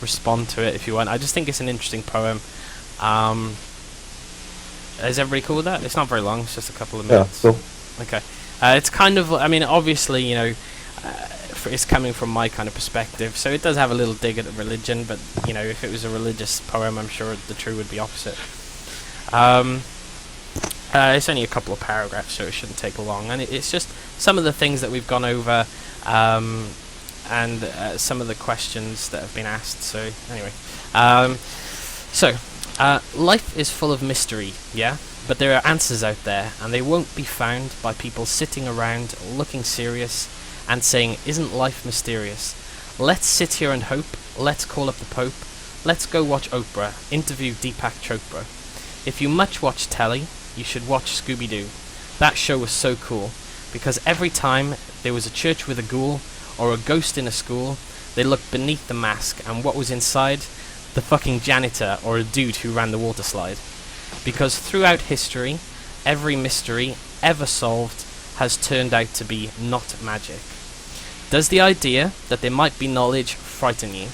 respond to it if you want. I just think it's an interesting poem. Is everybody cool with that? It's not very long. It's just a couple of minutes. So Okay. It's kind of, I mean, obviously, it's coming from my kind of perspective, so it does have a little dig at religion, but, if it was a religious poem, I'm sure the true would be opposite. It's only a couple of paragraphs, so it shouldn't take long, and it's just some of the things that we've gone over, and some of the questions that have been asked, so anyway. Life is full of mystery, yeah? But there are answers out there, and they won't be found by people sitting around looking serious and saying, "Isn't life mysterious? Let's sit here and hope. Let's call up the Pope. Let's go watch Oprah, interview Deepak Chopra. If you much watch telly, you should watch Scooby-Doo. That show was so cool, because every time there was a church with a ghoul or a ghost in a school, they looked beneath the mask, and what was inside? The fucking janitor or a dude who ran the water slide. Because throughout history, every mystery ever solved has turned out to be not magic. Does the idea that there might be knowledge frighten you?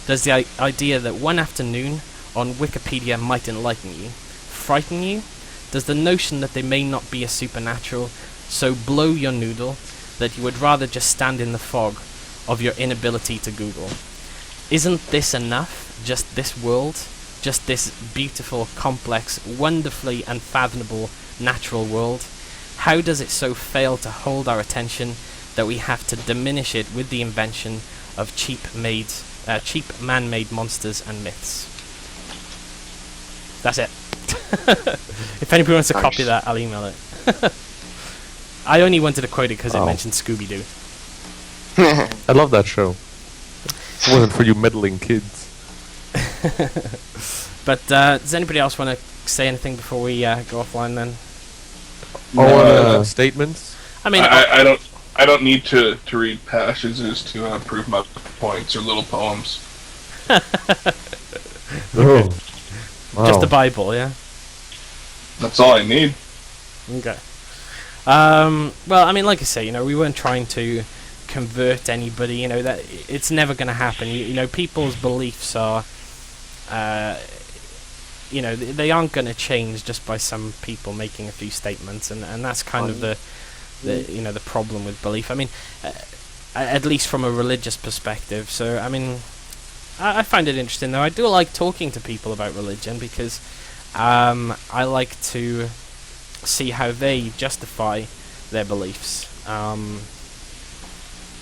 Does the idea that one afternoon on Wikipedia might enlighten you frighten you? Does the notion that there may not be a supernatural so blow your noodle that you would rather just stand in the fog of your inability to Google? Isn't this enough? Just this world? Just this beautiful, complex, wonderfully unfathomable natural world? How does it so fail to hold our attention that we have to diminish it with the invention of cheap man-made monsters and myths? That's it. If anybody wants to copy that, I'll email it. I only wanted to quote it because it mentioned Scooby-Doo. I love that show. It wasn't for you meddling kids. But does anybody else want to say anything before we go offline then? Statements? I mean, I don't need to read passages to prove my points or little poems. Oh. Wow. just the Bible, yeah? That's all I need. Okay. Well, I mean, like I say, we weren't trying to convert anybody. That it's never going to happen. People's beliefs are, they aren't going to change just by some people making a few statements, and that's kind of the problem with belief. I mean, at least from a religious perspective. So, I mean, I find it interesting though. I do like talking to people about religion because I like to see how they justify their beliefs. And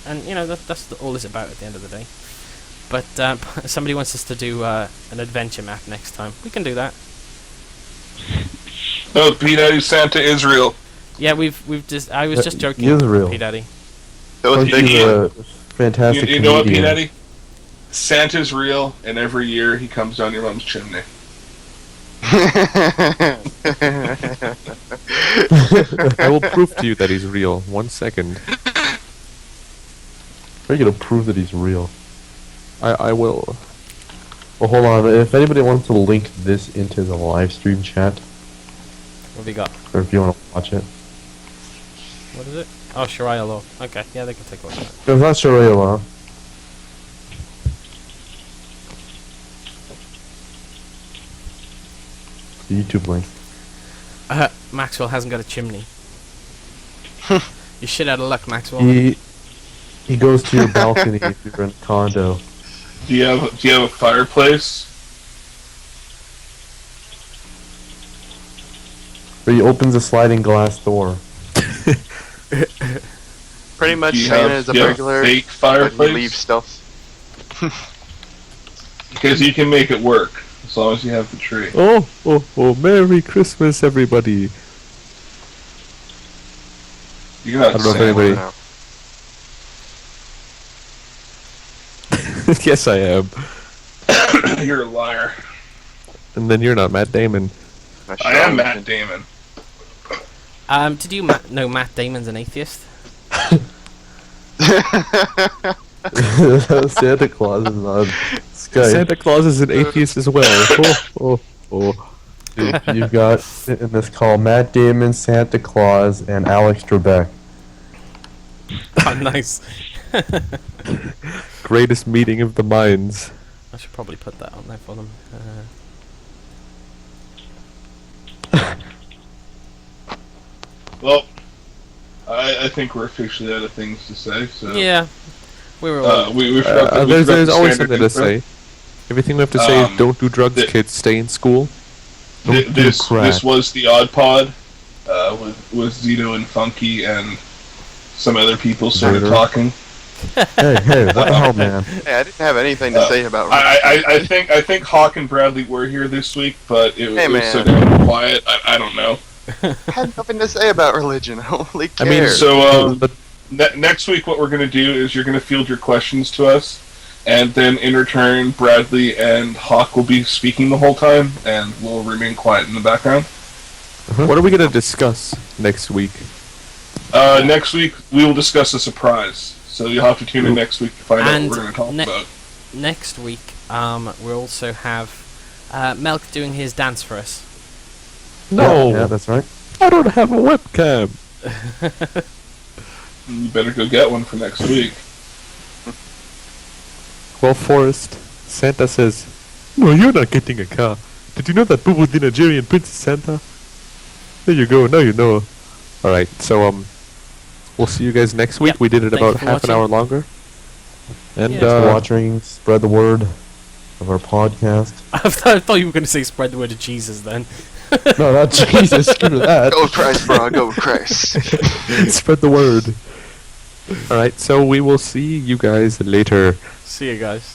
that's all it's about at the end of the day. But somebody wants us to do an adventure map next time. We can do that. No, P Daddy Santa Israel. Yeah, we've just. I was just joking. Israel. P Daddy. That was He's Big a fantastic You know what, P comedian. Daddy? Santa's real, and every year he comes down your mom's chimney. I will prove to you that he's real. 1 second. How are you gonna prove that he's real? I will. Well, hold on. If anybody wants to link this into the live stream chat, What have you got? or if you want to watch it, What is it? Oh, Sharia law. Okay, yeah, they can take a look at it. if it's not Sharia law. The YouTube link. Maxwell hasn't got a chimney. You shit out of luck, Maxwell. He goes to your balcony if you're in a condo. Do you have a fireplace? Or he opens a sliding glass door. Pretty much Do you Santa have- is a do you have burglar, fake but he fireplace? leaves stuff. Because you can make it work as long as you have the tree. Oh, Merry Christmas, everybody. You can have I don't know if Santa. anybody- No. Yes, I am. You're a liar. And then you're not Matt Damon. My I am strong Matt opinion. Damon. Did you know Matt Damon's an atheist? Santa Claus is on Skype. Santa Claus is an atheist as well. Oh. You've got in this call Matt Damon, Santa Claus, and Alex Trebek. Oh, nice. Greatest meeting of the minds. I should probably put that on there for them. Well, I think we're officially out of things to say. So Yeah, we were all. we forgot the- we There's forgot the always standard something to intro. say. Everything we have to say is don't do drugs, th- kids. Stay in school. Th- Don't do this crack. was the Oddpod with Zito and Funky and some other people started Later. talking. Hey, what the hell, man? Hey, I didn't have anything to say about. I think Hawk and Bradley were here this week, but it Hey, was so man. damn quiet. I don't know. I had nothing to say about religion. Holy I care. mean, So but next week, what we're gonna do is you're gonna field your questions to us, and then in return, Bradley and Hawk will be speaking the whole time, and we'll remain quiet in the background. what are we gonna discuss next week? Next week we will discuss a surprise, so you'll have to tune in next week to find out And what we're gonna talk about. Next week, we'll also have Melk doing his dance for us. No, Yeah, that's right. I don't have a webcam. You better go get one for next week. Well, Forrest, Santa says, "No, you're not getting a car. Did you know that Boo the Nigerian prince is Santa?" There you go. Now you know. All right. So we'll see you guys next week. Yep, We did it thank about you for half an watching. hour longer. And Yeah. Thanks for watching. Spread the word of our podcast. I thought you were going to say spread the word of Jesus then. No, not Jesus. Screw that. Go with Christ, bro. Go with Christ. spread the word. All right. So we will see you guys later. See you guys.